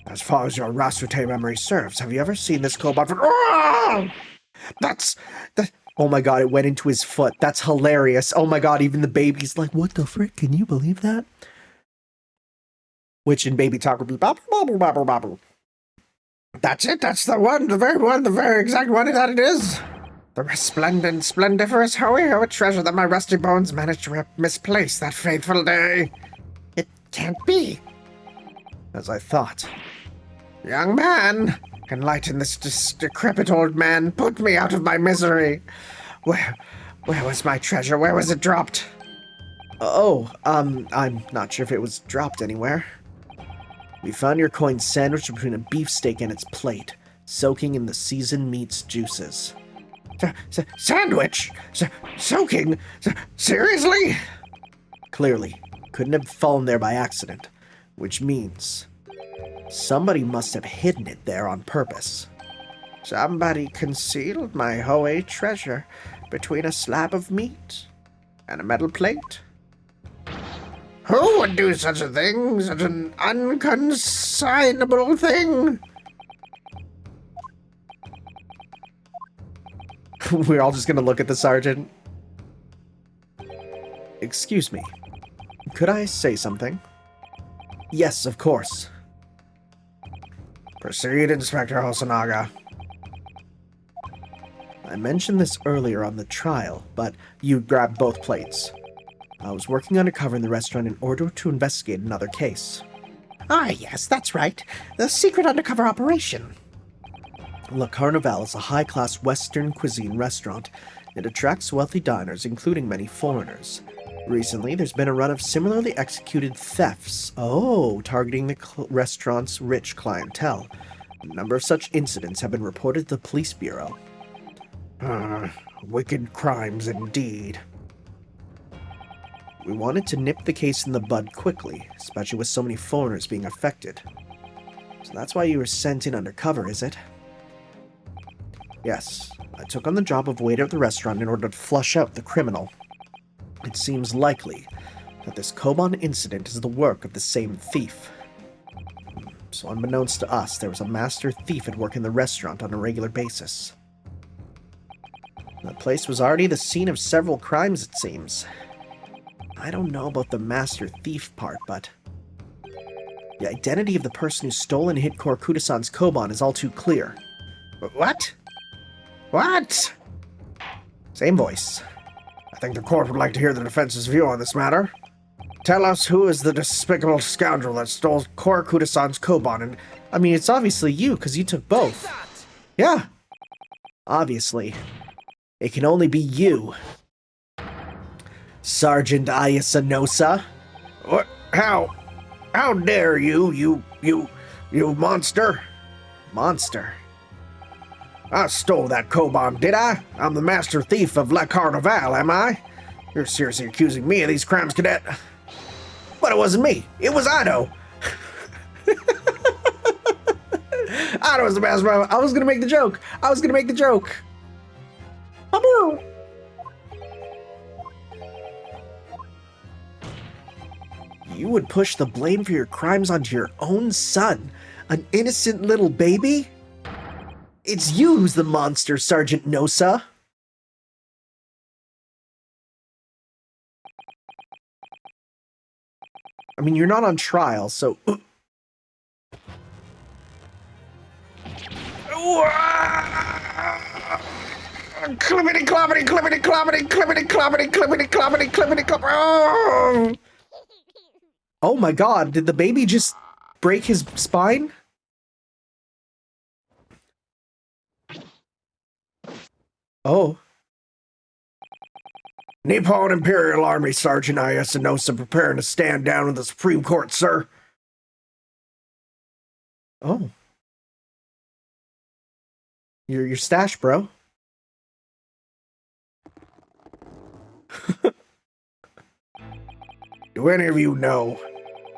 As far as your Rasute memory serves, have you ever seen this Koban from... Oh! Oh my god, it went into his foot. That's hilarious. Oh my god, even the baby's like, what the frick? Can you believe that? which in baby talk would be bobble, bobble, bobble, bobble. That's it, that's the one, the very exact one that it is. The resplendent, splendiferous Hoey treasure that my rusty bones managed to misplace that fateful day. It can't be. As I thought. Young man, enlighten this decrepit old man, put me out of my misery. Where was my treasure? Where was it dropped? I'm not sure if it was dropped anywhere. We found your coin sandwiched between a beefsteak and its plate, soaking in the seasoned meat's juices. Sandwich? Soaking? Seriously? Clearly, couldn't have fallen there by accident, which means somebody must have hidden it there on purpose. Somebody concealed my Hoey treasure between a slab of meat and a metal plate. Who would do such a thing? Such an unconsignable thing? We're all just gonna look at the sergeant. Excuse me. Could I say something? Yes, of course. Proceed, Inspector Hosonaga. I mentioned this earlier on the trial, but you grabbed both plates. I was working undercover in the restaurant in order to investigate another case. Ah, yes, that's right. The secret undercover operation. Le Carnaval is a high-class Western cuisine restaurant. It attracts wealthy diners, including many foreigners. Recently, there's been a run of similarly executed thefts. Targeting the restaurant's rich clientele. A number of such incidents have been reported to the police bureau. Wicked crimes indeed. We wanted to nip the case in the bud quickly, especially with so many foreigners being affected. So that's why you were sent in undercover, is it? Yes, I took on the job of waiter at the restaurant in order to flush out the criminal. It seems likely that this Koban incident is the work of the same thief. So unbeknownst to us, there was a master thief at work in the restaurant on a regular basis. The place was already the scene of several crimes, it seems. I don't know about the master thief part, but the identity of the person who stole and hit Kokuda-san's Koban is all too clear. What? What? Same voice. I think the court would like to hear the defense's view on this matter. Tell us who is the despicable scoundrel that stole Kokuda-san's Koban and... I mean, it's obviously you, because you took both. Yeah. Obviously. It can only be you. Sergeant Ayasanosa. What? How dare you monster? Monster? I stole that Koban, did I? I'm the master thief of Le Carnaval, am I? You're seriously accusing me of these crimes, cadet? But it wasn't me. It was Ito. Ito was the mastermind. I was gonna make the joke. You would push the blame for your crimes onto your own son, an innocent little baby? It's you who's the monster, Sergeant Nosa. I mean, you're not on trial, so... Clippity cloppity clippity cloppity clippity cloppity clippity cloppity clippity cloppity. Oh my god, did the baby just break his spine? Oh. Nippon Imperial Army Sergeant Ayasanosa preparing to stand down with the Supreme Court, sir. Oh. Your stash, bro. Do any of you know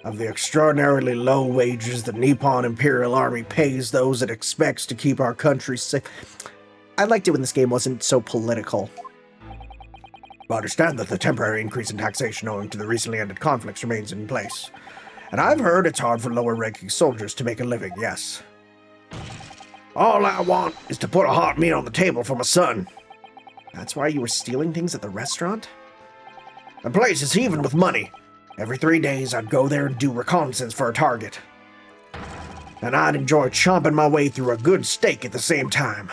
of the extraordinarily low wages the Nippon Imperial Army pays those it expects to keep our country safe? I liked it when this game wasn't so political. I understand that the temporary increase in taxation owing to the recently ended conflicts remains in place. And I've heard it's hard for lower-ranking soldiers to make a living, yes. All I want is to put a hot meal on the table for my son. That's why you were stealing things at the restaurant? The place is heaving with money. Every 3 days, I'd go there and do reconnaissance for a target. And I'd enjoy chomping my way through a good steak at the same time.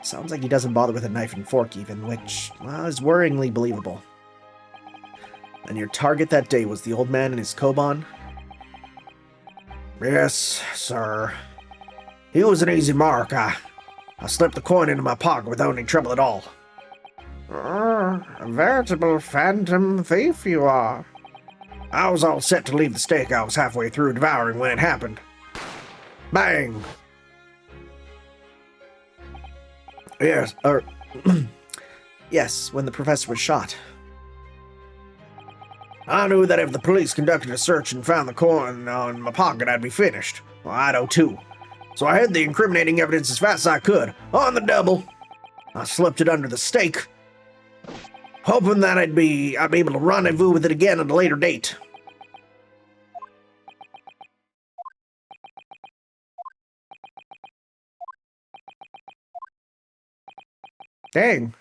Sounds like he doesn't bother with a knife and fork even, which, well, is worryingly believable. And your target that day was the old man and his koban? Yes, sir. He was an easy mark. I slipped the coin into my pocket without any trouble at all. A veritable phantom thief you are. I was all set to leave the steak I was halfway through devouring when it happened. Bang! Yes, yes, when the professor was shot. I knew that if the police conducted a search and found the coin in my pocket, I'd be finished. Well, I know too. So I hid the incriminating evidence as fast as I could, on the double. I slipped it under the steak, hoping that I'd be able to rendezvous with it again at a later date. Dang.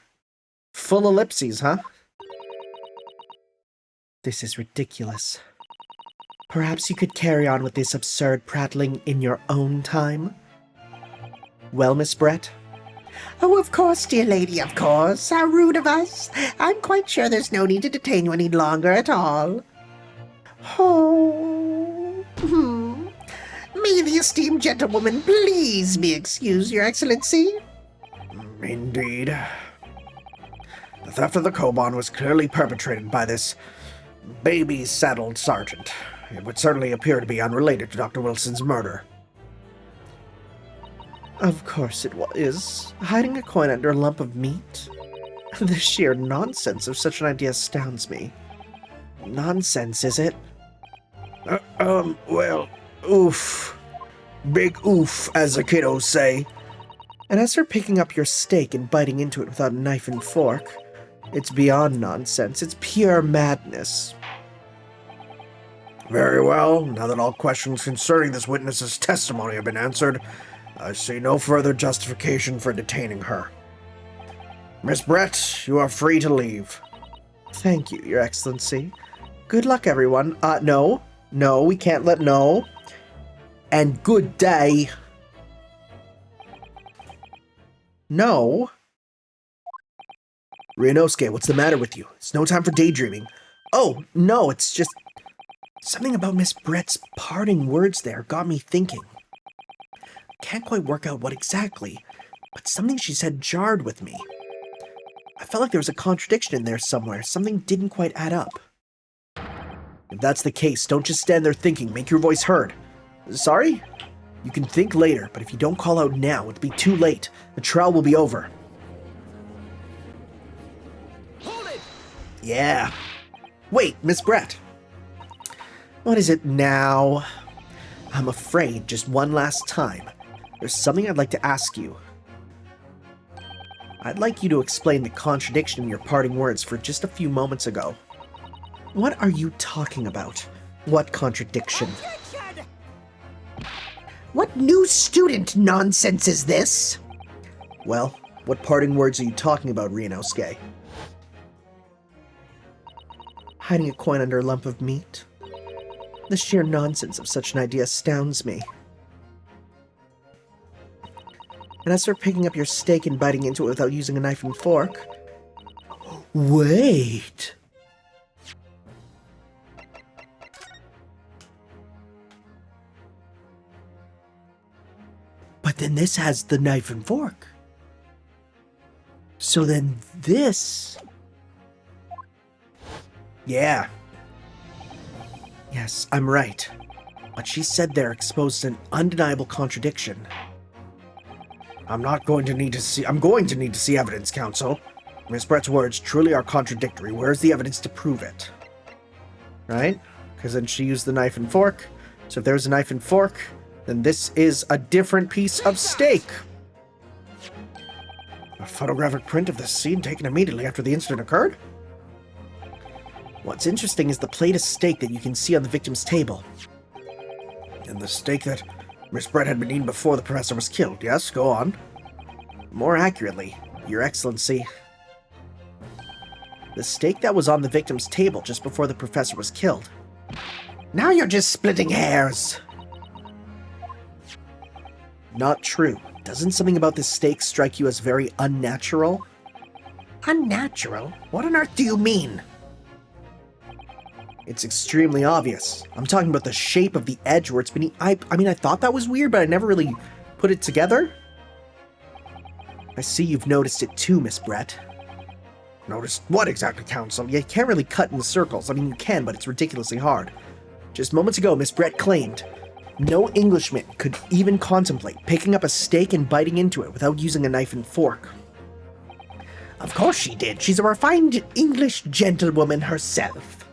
Full ellipses, huh? This is ridiculous. Perhaps you could carry on with this absurd prattling in your own time? Well, Miss Brett? Oh, of course, dear lady, of course. How rude of us. I'm quite sure there's no need to detain you any longer at all. Oh. May the esteemed gentlewoman please be excused, Your Excellency? Indeed. The theft of the koban was clearly perpetrated by this baby-saddled sergeant. It would certainly appear to be unrelated to Dr. Wilson's murder. Of course it is. Hiding a coin under a lump of meat? The sheer nonsense of such an idea astounds me. Nonsense, is it? Well, oof. Big oof, as the kiddos say. And as for picking up your steak and biting into it without a knife and fork, it's beyond nonsense. It's pure madness. Very well. Now that all questions concerning this witness's testimony have been answered, I see no further justification for detaining her. Miss Brett, you are free to leave. Thank you, Your Excellency. Good luck, everyone. No, we can't let no. And good day. No. Ryunosuke, what's the matter with you? It's no time for daydreaming. Oh, no, it's just something about Miss Brett's parting words there got me thinking. Can't quite work out what exactly, but something she said jarred with me. I felt like there was a contradiction in there somewhere. Something didn't quite add up. If that's the case, don't just stand there thinking. Make your voice heard. Sorry? You can think later, but if you don't call out now, it'll be too late. The trial will be over. Hold it! Yeah. Wait, Miss Brett. What is it now? I'm afraid, just one last time, there's something I'd like to ask you. I'd like you to explain the contradiction in your parting words for just a few moments ago. What are you talking about? What contradiction? Objection! What new student nonsense is this? Well, what parting words are you talking about, Ryunosuke? Hiding a coin under a lump of meat? The sheer nonsense of such an idea astounds me. And as for picking up your steak and biting into it without using a knife and fork... Wait! But then this has the knife and fork. So then this... Yeah. Yes, I'm right. What she said there exposed an undeniable contradiction. I'm going to need to see evidence, counsel. Miss Brett's words truly are contradictory. Where's the evidence to prove it? Right? Because then she used the knife and fork. So if there's a knife and fork, then this is a different piece of steak. A photographic print of the scene taken immediately after the incident occurred? What's interesting is the plate of steak that you can see on the victim's table. And the steak that Miss Brett had been eating before the professor was killed. Yes, go on. More accurately, Your Excellency. The steak that was on the victim's table just before the professor was killed. Now you're just splitting hairs. Not true. Doesn't something about this steak strike you as very unnatural? Unnatural? What on earth do you mean? It's extremely obvious. I'm talking about the shape of the edge where it's been I mean, I thought that was weird, but I never really put it together. I see you've noticed it too, Miss Brett. Noticed what exactly, Counsel? You can't really cut in circles. I mean, you can, but it's ridiculously hard. Just moments ago, Miss Brett claimed no Englishman could even contemplate picking up a steak and biting into it without using a knife and fork. Of course she did. She's a refined English gentlewoman herself.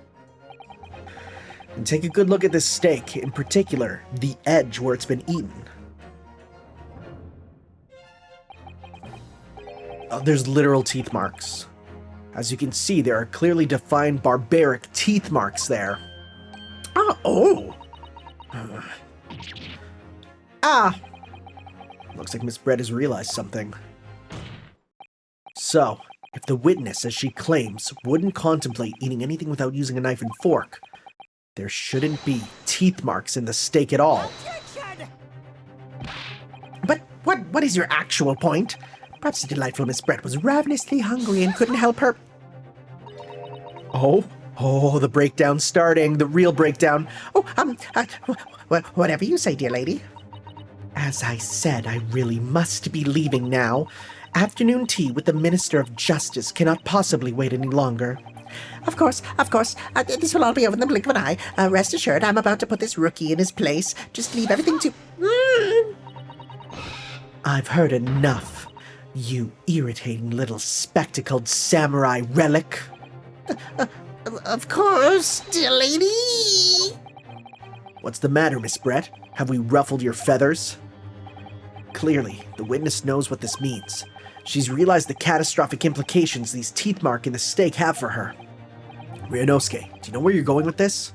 And take a good look at this steak, in particular, the edge where it's been eaten. There's literal teeth marks. As you can see, there are clearly defined barbaric teeth marks there. Oh! Looks like Miss Brett has realized something. So, if the witness, as she claims, wouldn't contemplate eating anything without using a knife and fork, there shouldn't be teeth marks in the steak at all. But what is your actual point? Perhaps the delightful Miss Brett was ravenously hungry and couldn't help her... Oh, the breakdown's starting, the real breakdown. Whatever you say, dear lady. As I said, I really must be leaving now. Afternoon tea with the Minister of Justice cannot possibly wait any longer. Of course. This will all be over in the blink of an eye. Rest assured, I'm about to put this rookie in his place. Just leave everything to... I've heard enough, you irritating little spectacled samurai relic. Of course, dear lady. What's the matter, Miss Brett? Have we ruffled your feathers? Clearly, the witness knows what this means. She's realized the catastrophic implications these teeth marks in the steak have for her. Ryunosuke, do you know where you're going with this?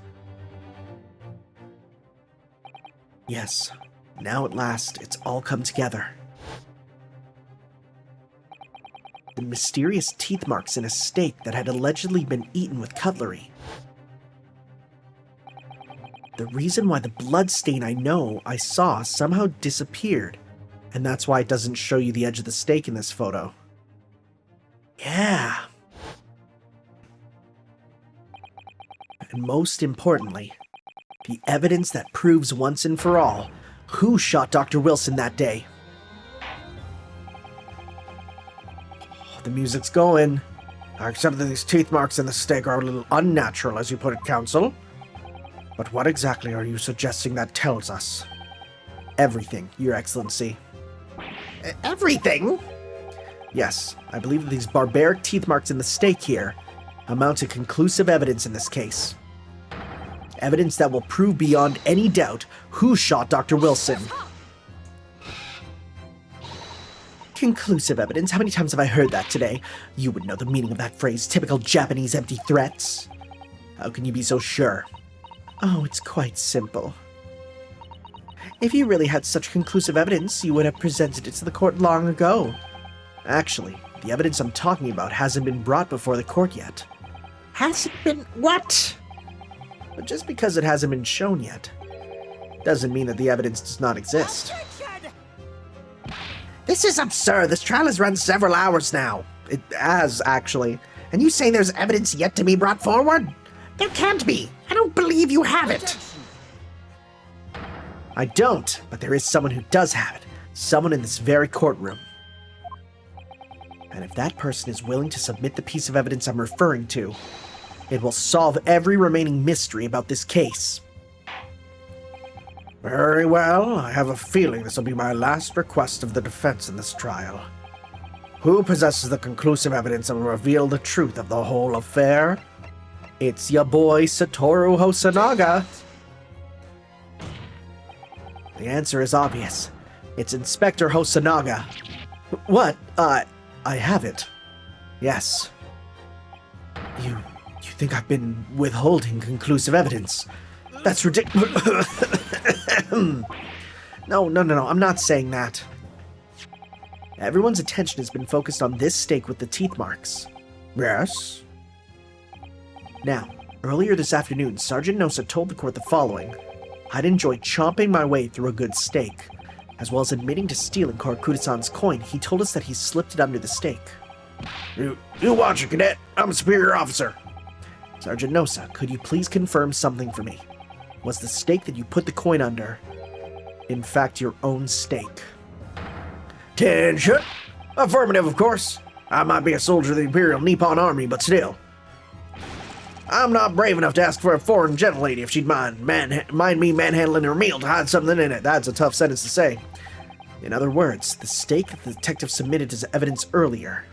Yes. Now at last, it's all come together. The mysterious teeth marks in a steak that had allegedly been eaten with cutlery. The reason why the blood stain I saw somehow disappeared, and that's why it doesn't show you the edge of the steak in this photo. Yeah. And most importantly, the evidence that proves once and for all who shot Dr. Wilson that day. The music's going. I accept that these teeth marks in the steak are a little unnatural, as you put it, Counsel. But what exactly are you suggesting that tells us? Everything, Your Excellency. Everything? Yes, I believe that these barbaric teeth marks in the steak here amount to conclusive evidence in this case. Evidence that will prove beyond any doubt who shot Dr. Wilson. Conclusive evidence? How many times have I heard that today? You would know the meaning of that phrase, typical Japanese empty threats. How can you be so sure? Oh, it's quite simple. If you really had such conclusive evidence, you would have presented it to the court long ago. Actually, the evidence I'm talking about hasn't been brought before the court yet. Hasn't been what? But just because it hasn't been shown yet, doesn't mean that the evidence does not exist. This is absurd. This trial has run several hours now. It has, actually. And you say there's evidence yet to be brought forward? There can't be. I don't believe you have it. I don't, but there is someone who does have it. Someone in this very courtroom. And if that person is willing to submit the piece of evidence I'm referring to, it will solve every remaining mystery about this case. Very well. I have a feeling this will be my last request of the defense in this trial. Who possesses the conclusive evidence that will reveal the truth of the whole affair? It's ya boy, Satoru Hosonaga. The answer is obvious. It's Inspector Hosonaga. What? I have it. Yes. You think I've been withholding conclusive evidence? That's ridiculous. No, I'm not saying that. Everyone's attention has been focused on this steak with the teeth marks. Yes? Now, earlier this afternoon, Sergeant Nosa told the court the following. I'd enjoy chomping my way through a good steak. As well as admitting to stealing Karakuda-san's coin, he told us that he slipped it under the steak. You watch it, cadet. I'm a superior officer. Sergeant Nosa, could you please confirm something for me? Was the steak that you put the coin under, in fact, your own steak? Attention! Affirmative, of course. I might be a soldier of the Imperial Nippon Army, but still. I'm not brave enough to ask for a foreign gentlelady if she'd mind me manhandling her meal to hide something in it. That's a tough sentence to say. In other words, the steak that the detective submitted as evidence earlier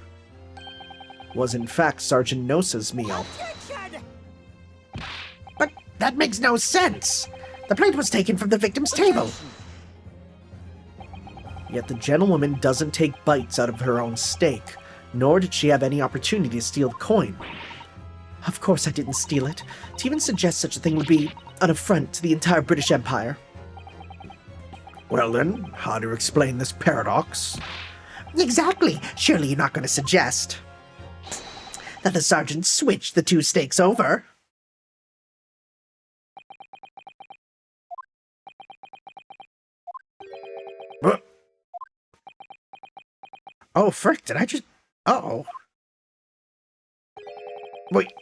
was in fact Sergeant Nosa's meal. But that makes no sense. The plate was taken from the victim's table. Yet the gentlewoman doesn't take bites out of her own steak, nor did she have any opportunity to steal the coin. Of course I didn't steal it. To even suggest such a thing would be an affront to the entire British Empire. Well then, how do you explain this paradox? Exactly. Surely you're not going to suggest that the sergeant switched the two steaks over. What? Oh, frick, did I just... Uh-oh. Wait,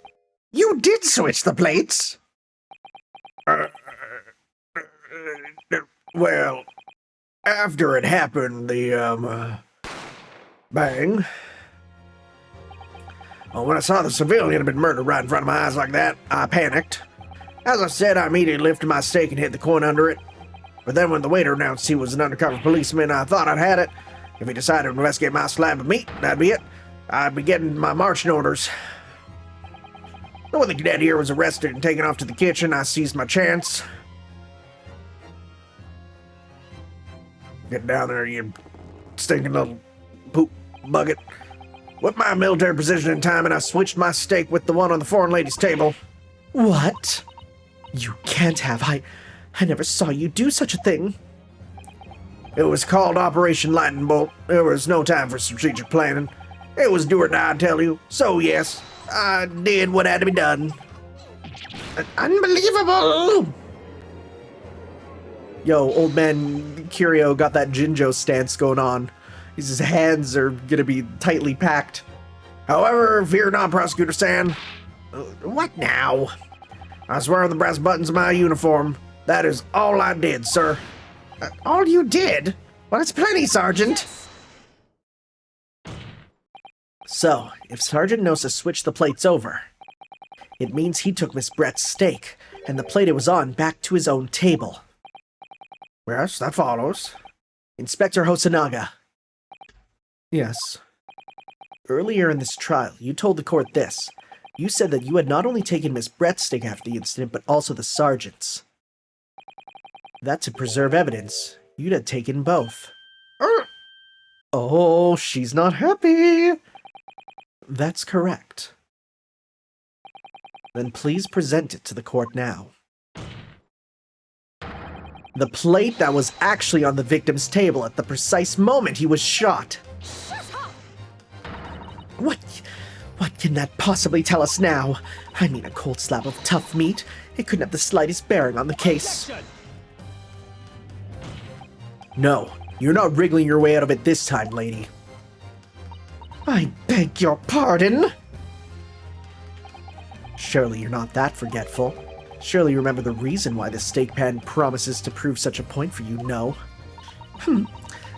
You did switch the plates! Well, after it happened, the, bang. Well, when I saw the civilian had been murdered right in front of my eyes like that, I panicked. As I said, I immediately lifted my steak and hid the coin under it. But then when the waiter announced he was an undercover policeman, I thought I'd had it. If he decided to investigate my slab of meat, that'd be it. I'd be getting my marching orders. When the cadet here was arrested and taken off to the kitchen, I seized my chance. Get down there, you stinking little poop bucket. Whipped my military position in time, and I switched my steak with the one on the foreign lady's table. What? You can't have. I never saw you do such a thing. It was called Operation Lightning Bolt. There was no time for strategic planning. It was do or die, I tell you. So yes, I did what had to be done. Unbelievable! Yo, old man Curio got that Jinjo stance going on. His hands are gonna be tightly packed. However, fear not, Prosecutor San. What now? I swear on the brass buttons of my uniform, that is all I did, sir. All you did? Well, it's plenty, Sergeant. So, if Sergeant Nosa switched the plates over, it means he took Miss Brett's steak and the plate it was on back to his own table. Yes, that follows. Inspector Hosanaga. Yes. Earlier in this trial, you told the court this. You said that you had not only taken Miss Brett's steak after the incident, but also the sergeant's. That to preserve evidence, you'd have taken both. Oh, she's not happy. That's correct. Then please present it to the court now. The plate that was actually on the victim's table at the precise moment he was shot. What can that possibly tell us now? I mean, a cold slab of tough meat. It couldn't have the slightest bearing on the case. No, you're not wriggling your way out of it this time, lady. I beg your pardon? Surely you're not that forgetful. Surely you remember the reason why the steak pan promises to prove such a point for you, no?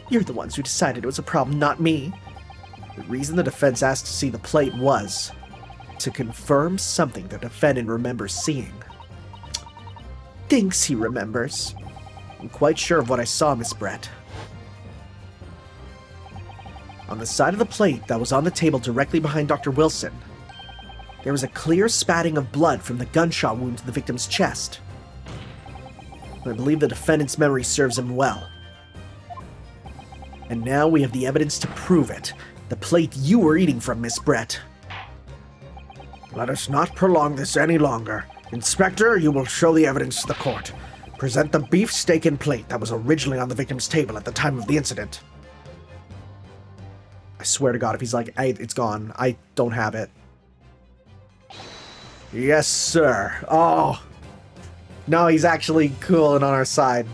You're the ones who decided it was a problem, not me. The reason the defense asked to see the plate was to confirm something the defendant remembers seeing. Thinks he remembers. I'm quite sure of what I saw, Miss Brett. On the side of the plate that was on the table directly behind Dr. Wilson, there was a clear spatting of blood from the gunshot wound to the victim's chest. I believe the defendant's memory serves him well. And now we have the evidence to prove it. The plate you were eating from, Miss Brett. Let us not prolong this any longer. Inspector, you will show the evidence to the court. Present the beef steak and plate that was originally on the victim's table at the time of the incident. I swear to God, if he's like, hey, it's gone, I don't have it. Yes, sir. Oh. No, he's actually cool and on our side.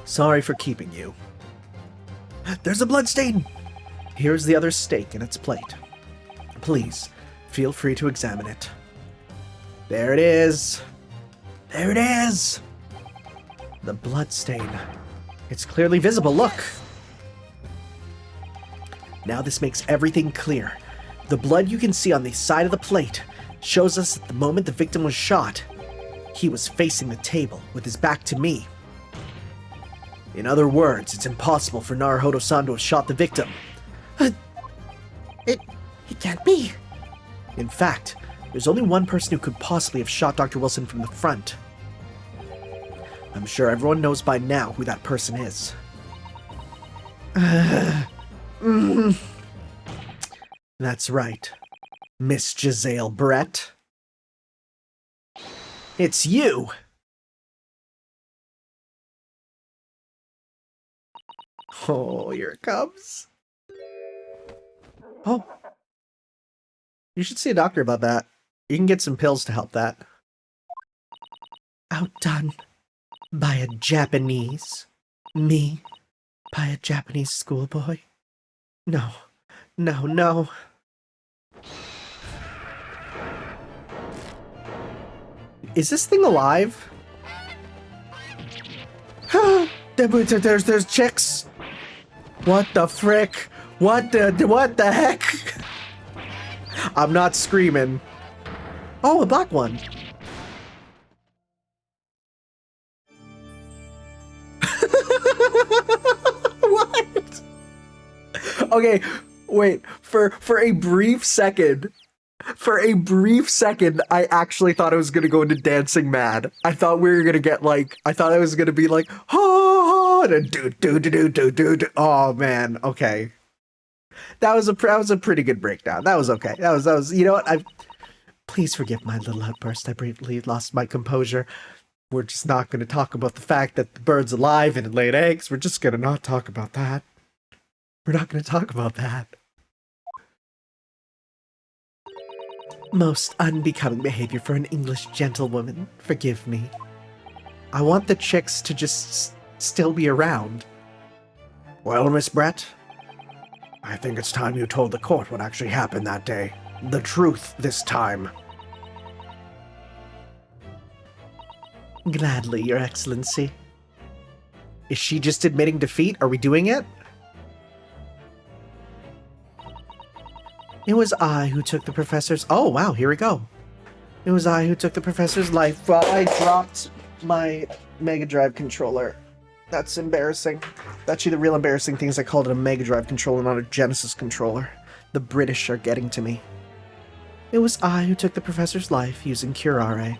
Sorry for keeping you. There's a bloodstain! Here's the other steak in its plate. Please, feel free to examine it. There it is. There it is! The bloodstain. It's clearly visible, look! Now this makes everything clear. The blood you can see on the side of the plate shows us that the moment the victim was shot, he was facing the table with his back to me. In other words, it's impossible for Naruhodo-san to have shot the victim. It can't be. In fact, there's only one person who could possibly have shot Dr. Wilson from the front. I'm sure everyone knows by now who that person is. That's right. Miss Giselle Brett. It's you! Oh, here it comes. Oh. You should see a doctor about that. You can get some pills to help that. Outdone by a Japanese? Me? By a Japanese schoolboy? No. No, no. Is this thing alive? There's chicks. What the frick? What the heck? I'm not screaming. Oh, a black one. What? Okay, wait. For a brief second, I actually thought I was gonna go into Dancing Mad. I thought we were gonna get like, I thought I was gonna be like, oh, do. Oh man, okay. That was a pretty good breakdown. That was okay. That was. You know what? Please forgive my little outburst. I briefly lost my composure. We're just not going to talk about the fact that the bird's alive and it laid eggs. We're just going to not talk about that. We're not going to talk about that. Most unbecoming behavior for an English gentlewoman. Forgive me. I want the chicks to just still be around. Well, Miss Brett, I think it's time you told the court what actually happened that day. The truth this time. Gladly, Your Excellency. Is she just admitting defeat? Are we doing it? It was I who took the professor's... Oh, wow, here we go. It was I who took the professor's life while I dropped my Mega Drive controller. That's embarrassing. Actually, the real embarrassing thing is I called it a Mega Drive controller, not a Genesis controller. The British are getting to me. It was I who took the professor's life using curare.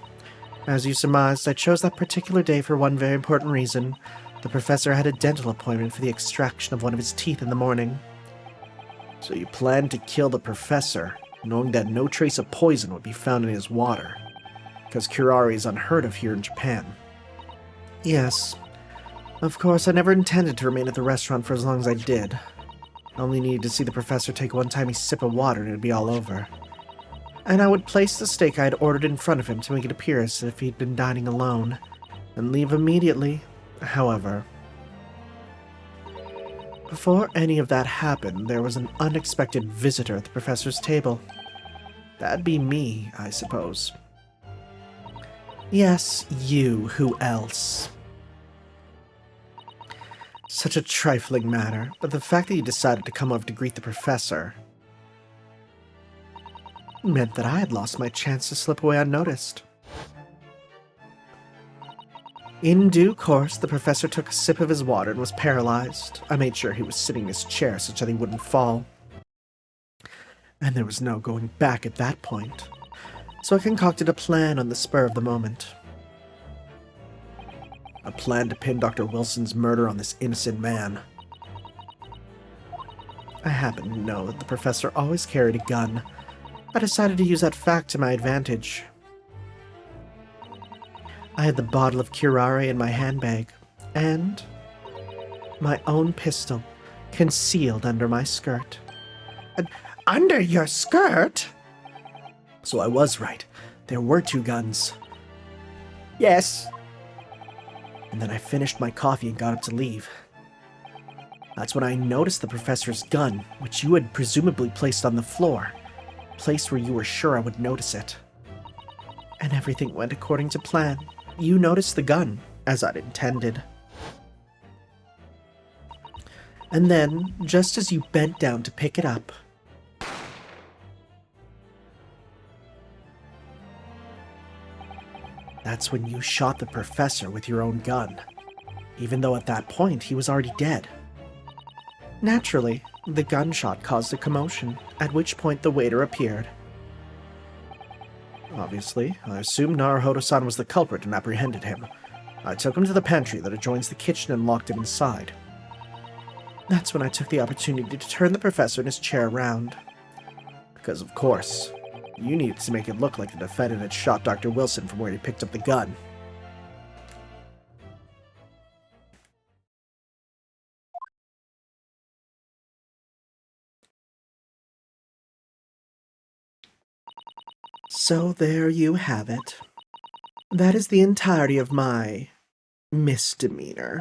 As you surmised, I chose that particular day for one very important reason. The professor had a dental appointment for the extraction of one of his teeth in the morning. So you planned to kill the professor, knowing that no trace of poison would be found in his water, because curare is unheard of here in Japan. Yes. Of course, I never intended to remain at the restaurant for as long as I did. I only needed to see the professor take one tiny sip of water and it'd be all over. And I would place the steak I had ordered in front of him to make it appear as if he'd been dining alone, and leave immediately. However, before any of that happened, there was an unexpected visitor at the professor's table. That'd be me, I suppose. Yes, you, who else? Such a trifling matter, but the fact that you decided to come over to greet the professor meant that I had lost my chance to slip away unnoticed. In due course, the professor took a sip of his water and was paralyzed. I made sure he was sitting in his chair such that he wouldn't fall. And there was no going back at that point, so I concocted a plan on the spur of the moment. A plan to pin Dr. Wilson's murder on this innocent man. I happen to know that the professor always carried a gun. I decided to use that fact to my advantage. I had the bottle of curare in my handbag, and my own pistol concealed under my skirt. Under your skirt? So I was right. There were 2 guns. Yes. And then I finished my coffee and got up to leave. That's when I noticed the professor's gun, which you had presumably placed on the floor. Place where you were sure I would notice it. And everything went according to plan. You noticed the gun, as I'd intended. And then, just as you bent down to pick it up, that's when you shot the professor with your own gun, even though at that point he was already dead. Naturally, the gunshot caused a commotion, at which point the waiter appeared. Obviously, I assumed Naruhodo-san was the culprit and apprehended him. I took him to the pantry that adjoins the kitchen and locked him inside. That's when I took the opportunity to turn the professor in his chair around. Because, of course, you needed to make it look like the defendant had shot Dr. Wilson from where he picked up the gun. So there you have it. That is the entirety of my misdemeanor.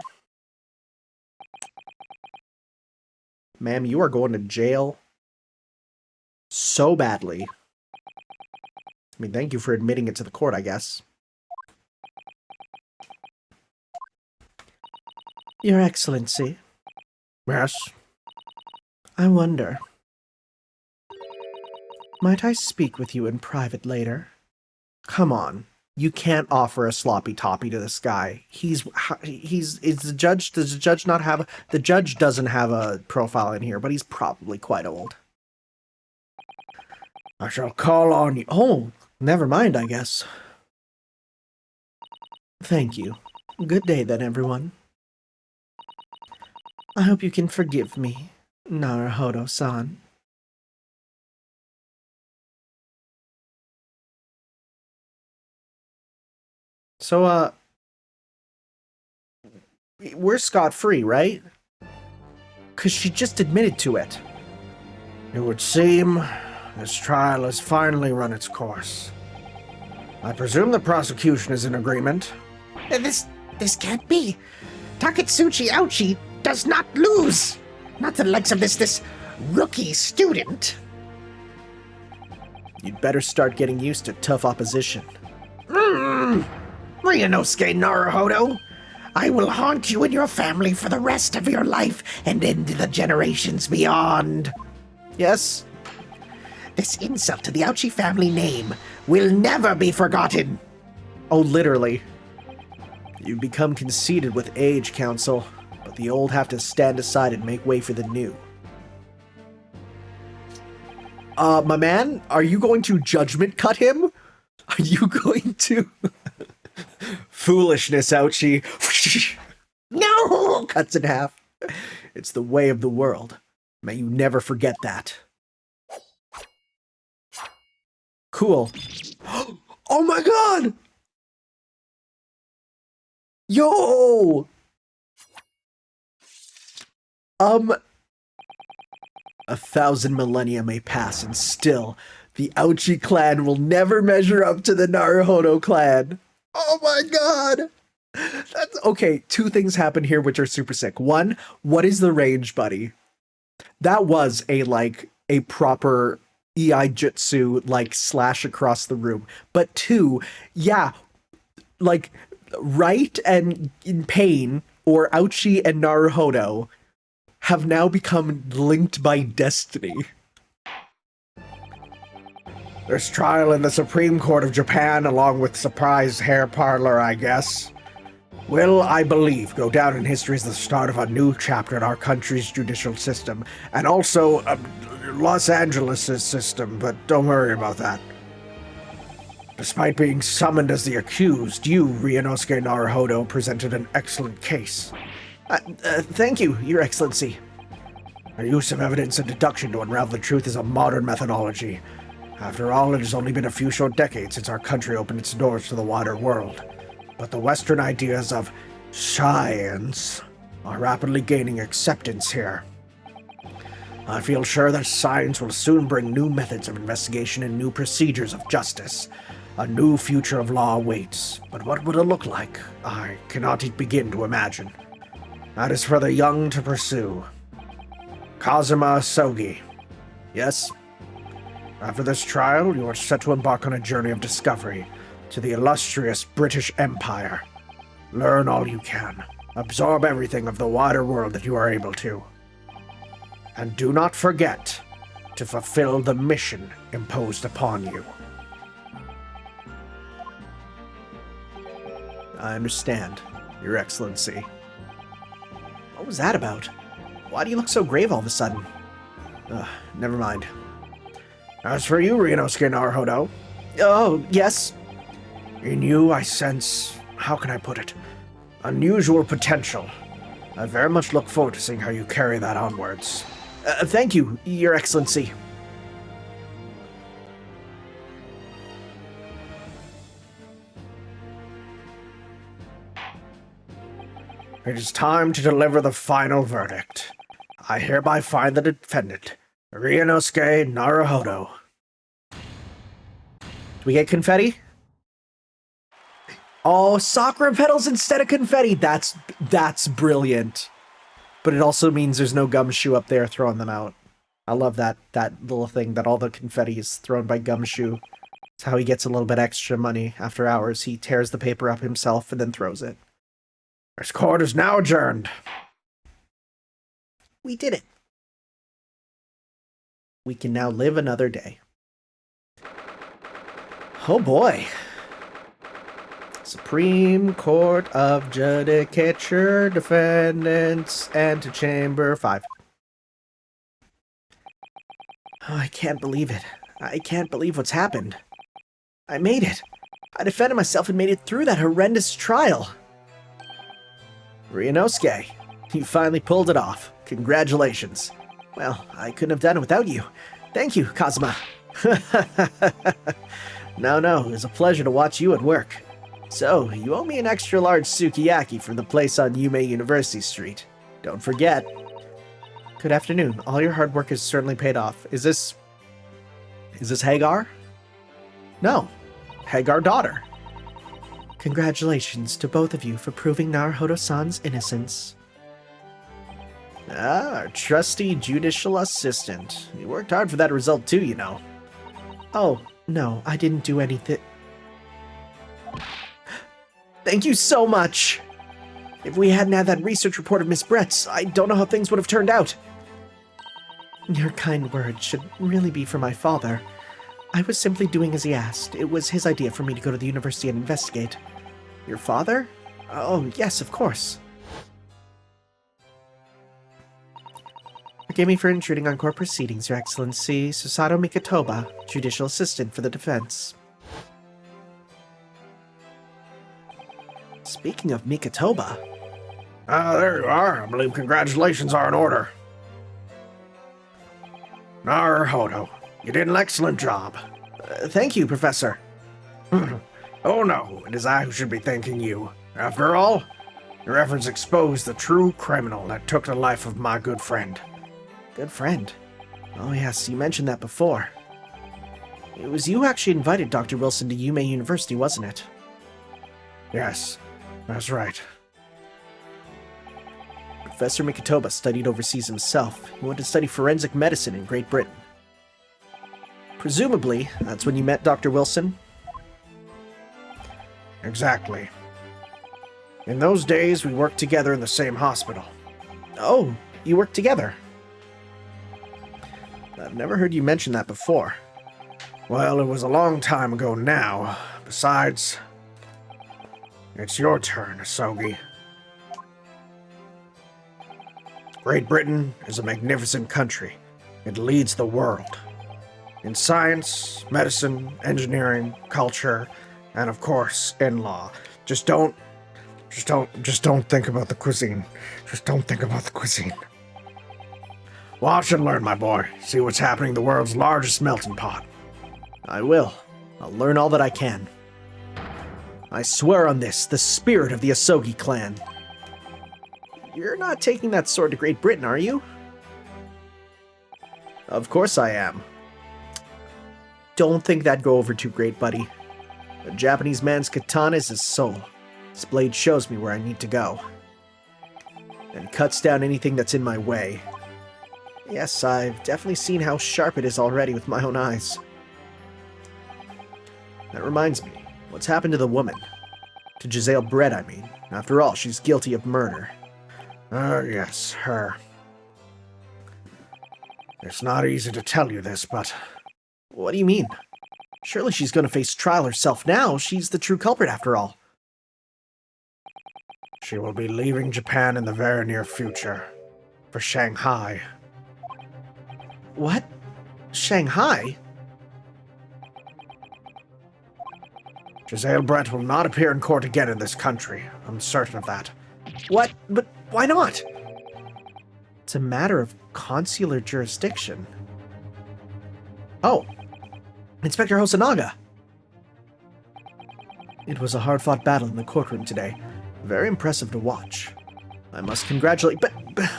Ma'am, you are going to jail so badly. I mean, thank you for admitting it to the court, I guess. Your Excellency. Yes? I wonder. Might I speak with you in private later? Come on. You can't offer a sloppy toppy to this guy. Is the judge, does the judge not have, the judge doesn't have a profile in here, but he's probably quite old. I shall call on you. Oh, never mind, I guess. Thank you. Good day then, everyone. I hope you can forgive me, Naruhodo-san. So, we're scot-free, right? 'Cause she just admitted to it. It would seem this trial has finally run its course. I presume the prosecution is in agreement. This can't be. Takatsuchi Ouchi does not lose. Not the likes of this rookie student. You'd better start getting used to tough opposition. Ryunosuke Naruhodo, I will haunt you and your family for the rest of your life and into the generations beyond. Yes? This insult to the Ouchi family name will never be forgotten. Oh, literally. You become conceited with age, Counsel, but the old have to stand aside and make way for the new. My man, are you going to judgment cut him? Are you going to... Foolishness, Ouchie. No! Cuts in half. It's the way of the world. May you never forget that. Cool. Oh my god! Yo! 1,000 millennia may pass and still, the Ouchi clan will never measure up to the Naruhodo clan. Oh my god! That's okay. 2 things happen here which are super sick. 1, what is the range, buddy? That was a proper EI jutsu slash across the room. But 2, yeah, Right and in Pain or Ouchi and Naruhodo have now become linked by destiny. This trial in the Supreme Court of Japan, along with surprise hair parlor, I guess, will, I believe, go down in history as the start of a new chapter in our country's judicial system, and also Los Angeles' system, but don't worry about that. Despite being summoned as the accused, you, Ryunosuke Naruhodo, presented an excellent case. Thank you, Your Excellency. The use of evidence and deduction to unravel the truth is a modern methodology. After all, it has only been a few short decades since our country opened its doors to the wider world. But the Western ideas of science are rapidly gaining acceptance here. I feel sure that science will soon bring new methods of investigation and new procedures of justice. A new future of law awaits, but what would it look like? I cannot begin to imagine. That is for the young to pursue. Kazuma Asogi. Yes? After this trial, you are set to embark on a journey of discovery to the illustrious British Empire. Learn all you can. Absorb everything of the wider world that you are able to. And do not forget to fulfill the mission imposed upon you. I understand, Your Excellency. What was that about? Why do you look so grave all of a sudden? Never mind. As for you, Ryunosuke Naruhodo. Oh, yes? In you, I sense, how can I put it, unusual potential. I very much look forward to seeing how you carry that onwards. Thank you, Your Excellency. It is time to deliver the final verdict. I hereby find the defendant, Ryunosuke Naruhodo. Do we get confetti? Oh, sakura petals instead of confetti. That's brilliant. But it also means there's no Gumshoe up there throwing them out. I love that little thing that all the confetti is thrown by Gumshoe. It's how he gets a little bit extra money after hours. He tears the paper up himself and then throws it. This court is now adjourned. We did it. We can now live another day. Oh boy. Supreme Court of Judicature, Defendants, Antechamber 5. Oh, I can't believe it. I can't believe what's happened. I made it. I defended myself and made it through that horrendous trial. Ryunosuke, you finally pulled it off. Congratulations. Well, I couldn't have done it without you. Thank you, Kazuma. No, it was a pleasure to watch you at work. So, you owe me an extra large sukiyaki from the place on Yume University Street. Don't forget. Good afternoon. All your hard work has certainly paid off. Is this Hagar? No. Hagar daughter. Congratulations to both of you for proving Naruhodo-san's innocence. Ah, our trusty judicial assistant. You worked hard for that result too, you know. Oh, no, I didn't do anything. Thank you so much! If we hadn't had that research report of Miss Brett's, I don't know how things would have turned out. Your kind words should really be for my father. I was simply doing as he asked. It was his idea for me to go to the university and investigate. Your father? Oh, yes, of course. Forgive me for intruding on court proceedings, Your Excellency. Susato Mikitoba, Judicial Assistant for the Defense. Speaking of Mikitoba... there you are. I believe congratulations are in order. Naruhodo, you did an excellent job. Thank you, Professor. Oh no, it is I who should be thanking you. After all, your efforts exposed the true criminal that took the life of my good friend. Good friend? Oh yes, you mentioned that before. It was you who actually invited Dr. Wilson to Yume University, wasn't it? Yes, that's right. Professor Mikitoba studied overseas himself. He went to study forensic medicine in Great Britain. Presumably, that's when you met Dr. Wilson? Exactly. In those days, we worked together in the same hospital. Oh, you worked together? I've never heard you mention that before. Well, it was a long time ago now. Besides, it's your turn, Asogi. Great Britain is a magnificent country. It leads the world. In science, medicine, engineering, culture, and of course, in law. Just don't think about the cuisine. Just don't think about the cuisine. Watch and learn, my boy. See what's happening in the world's largest melting pot. I will. I'll learn all that I can. I swear on this, the spirit of the Asogi clan. You're not taking that sword to Great Britain, are you? Of course I am. Don't think that'd go over too great, buddy. A Japanese man's katana is his soul. This blade shows me where I need to go. And cuts down anything that's in my way. Yes, I've definitely seen how sharp it is already with my own eyes. That reminds me, what's happened to the woman? To Giselle Brett, I mean. After all, she's guilty of murder. Yes, her. It's not easy to tell you this, but What do you mean? Surely she's going to face trial herself now. She's the true culprit after all. she will be leaving Japan in the very near future. For Shanghai. What? Shanghai? Giselle Brett will not appear in court again in this country. I'm certain of that. What? But why not? It's a matter of consular jurisdiction. Oh, Inspector Hosonaga. It was a hard-fought battle in the courtroom today. Very impressive to watch. I must congratulate... But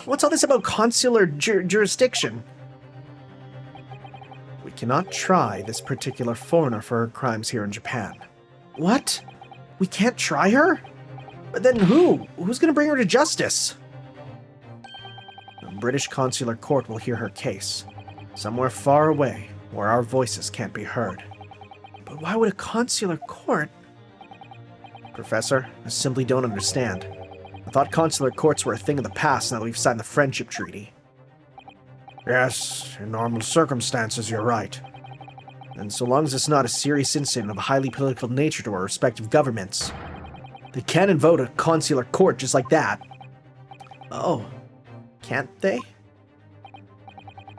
what's all this about consular jurisdiction? We cannot try this particular foreigner for her crimes here in Japan. What? We can't try her? But then who? Who's going to bring her to justice? A British consular court will hear her case. Somewhere far away, where our voices can't be heard. But why would a consular court... Professor, I simply don't understand. I thought consular courts were a thing of the past now that we've signed the Friendship Treaty. Yes, in normal circumstances, you're right. And so long as it's not a serious incident of a highly political nature to our respective governments, they can't invoke a consular court just like that. Oh, can't they?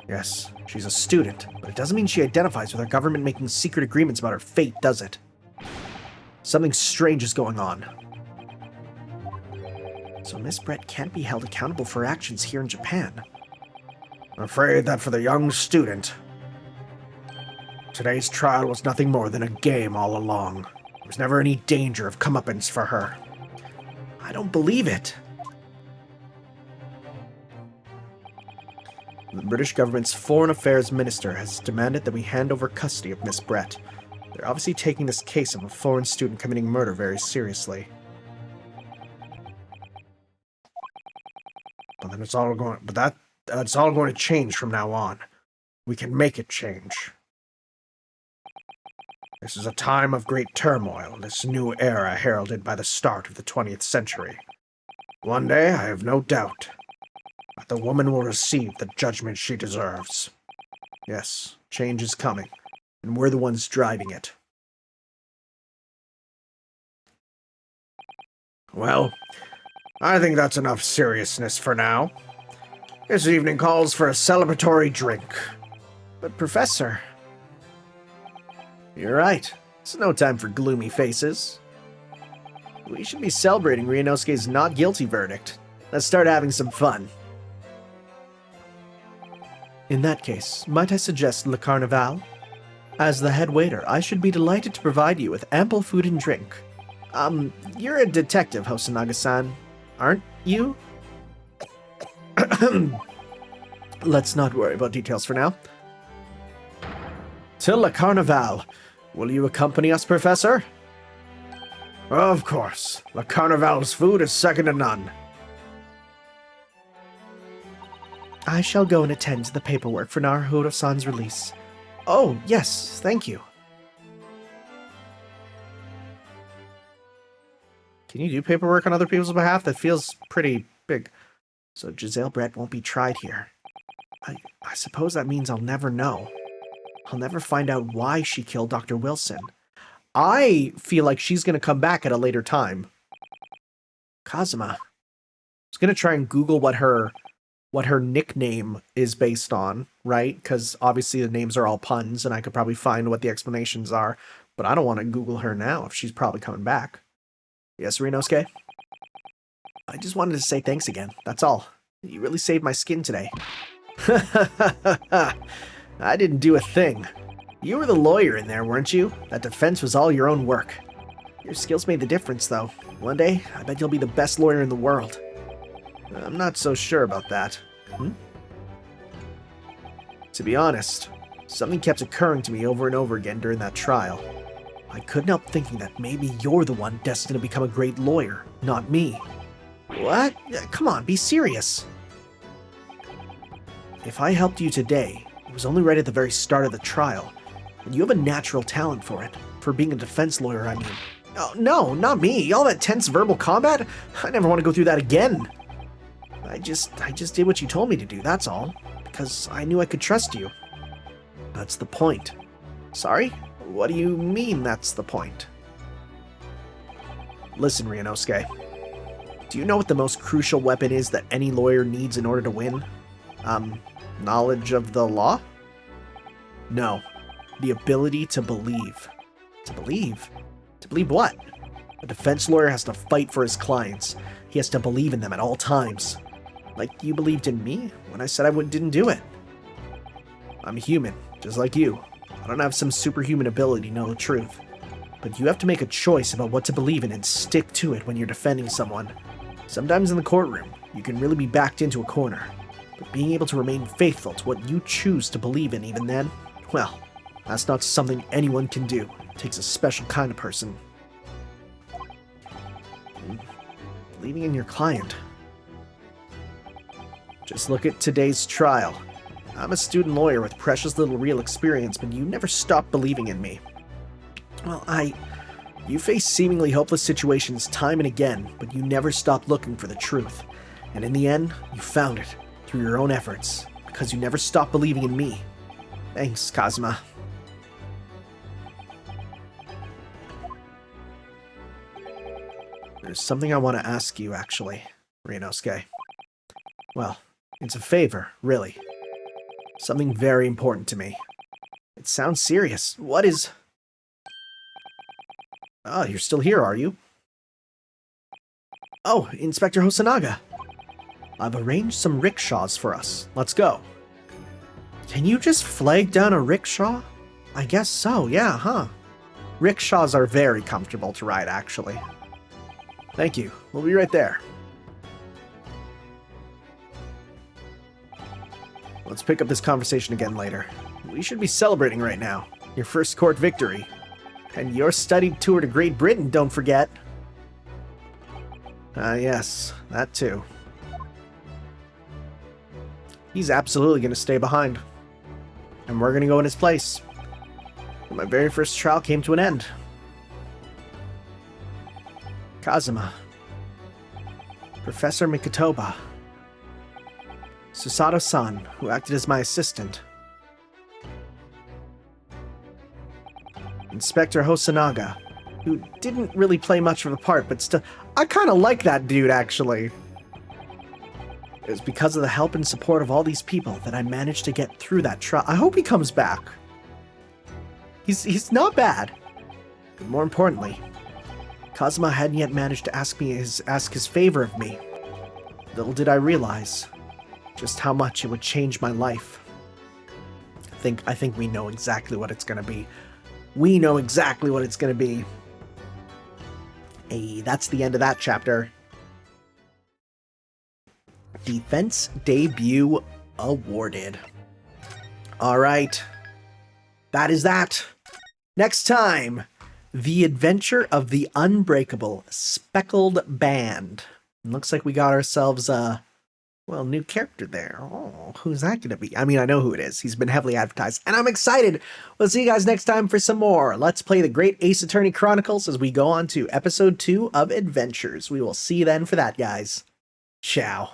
Yes, She's a student, but it doesn't mean she identifies with our government making secret agreements about her fate, does it? Something strange is going on. So Miss Brett can't be held accountable for her actions here in Japan. I'm afraid that for the young student, today's trial was nothing more than a game all along. There was never any danger of comeuppance for her. I don't believe it. The British government's Foreign Affairs Minister has demanded that we hand over custody of Miss Brett. They're obviously taking this case of a foreign student committing murder very seriously. But then that's all going to change from now on. We can make it change. This is a time of great turmoil, this new era heralded by the start of the 20th century. One day, I have no doubt, that the woman will receive the judgment she deserves. Yes, change is coming, and we're the ones driving it. Well, I think that's enough seriousness for now. This evening calls for a celebratory drink. But Professor... You're right. It's no time for gloomy faces. We should be celebrating Ryunosuke's not guilty verdict. Let's start having some fun. In that case, might I suggest Le Carnaval? As the head waiter, I should be delighted to provide you with ample food and drink. You're a detective, Hosonaga-san, aren't you? Let's not worry about details for now. To Le Carnaval. Will you accompany us, Professor? Of course. Le Carnaval's food is second to none. I shall go and attend to the paperwork for Naruhodo-san's release. Oh, yes, thank you. Can you do paperwork on other people's behalf? That feels pretty big. So Giselle Brett won't be tried here. I suppose that means I'll never know. I'll never find out why she killed Dr. Wilson. I feel like she's going to come back at a later time. Kazuma. I was going to try and Google what her nickname is based on, right? Because obviously the names are all puns, and I could probably find what the explanations are. But I don't want to Google her now if she's probably coming back. Yes, Ryunosuke? I just wanted to say thanks again. That's all. You really saved my skin today. I didn't do a thing. You were the lawyer in there, weren't you? That defense was all your own work. Your skills made the difference, though. One day, I bet you'll be the best lawyer in the world. I'm not so sure about that. To be honest, something kept occurring to me over and over again during that trial. I couldn't help thinking that maybe you're the one destined to become a great lawyer, not me. What? Come on, be serious. If I helped you today, it was only right at the very start of the trial. And you have a natural talent for it. For being a defense lawyer, I mean. Oh, no, not me. All that tense verbal combat? I never want to go through that again. I just did what you told me to do, that's all. Because I knew I could trust you. That's the point. Sorry? What do you mean that's the point? Listen, Ryunosuke. Do you know what the most crucial weapon is that any lawyer needs in order to win? Knowledge of the law? No. The ability to believe. To believe? To believe what? A defense lawyer has to fight for his clients. He has to believe in them at all times. Like you believed in me when I said I didn't do it. I'm human, just like you. I don't have some superhuman ability to know the truth. But you have to make a choice about what to believe in and stick to it when you're defending someone. Sometimes in the courtroom, you can really be backed into a corner. But being able to remain faithful to what you choose to believe in even then, well, that's not something anyone can do. It takes a special kind of person. Believing in your client. Just look at today's trial. I'm a student lawyer with precious little real experience, but you never stopped believing in me. Well, you face seemingly hopeless situations time and again, but you never stopped looking for the truth. And in the end, you found it, through your own efforts, because you never stopped believing in me. Thanks, Kazuma. There's something I want to ask you, actually, Ryunosuke. Well, it's a favor, really. Something very important to me. It sounds serious. What is... Oh, you're still here, are you? Oh, Inspector Hosonaga. I've arranged some rickshaws for us. Let's go. Can you just flag down a rickshaw? I guess so, yeah, huh? Rickshaws are very comfortable to ride, actually. Thank you. We'll be right there. Let's pick up this conversation again later. We should be celebrating right now. Your first court victory. And your studied tour to Great Britain, don't forget. Yes, that too. He's absolutely going to stay behind. And we're going to go in his place. My very first trial came to an end. Kazuma. Professor Mikotoba. Susato-san, who acted as my assistant. Inspector Hosonaga, who didn't really play much of a part, but still... I kind of like that dude, actually. It was because of the help and support of all these people that I managed to get through that trial. I hope he comes back. He's not bad. But more importantly, Kazuma hadn't yet managed to ask his favor of me. Little did I realize just how much it would change my life. I think we know exactly what it's going to be. We know exactly what it's going to be. Hey, that's the end of that chapter. Defense debut awarded. All right. That is that. Next time, The Adventure of the Unbreakable Speckled Band. Looks like we got ourselves a new character there. Oh, who's that going to be? I mean, I know who it is. He's been heavily advertised, and I'm excited. We'll see you guys next time for some more. Let's play the Great Ace Attorney Chronicles as we go on to episode 2 of Adventures. We will see you then for that, guys. Ciao.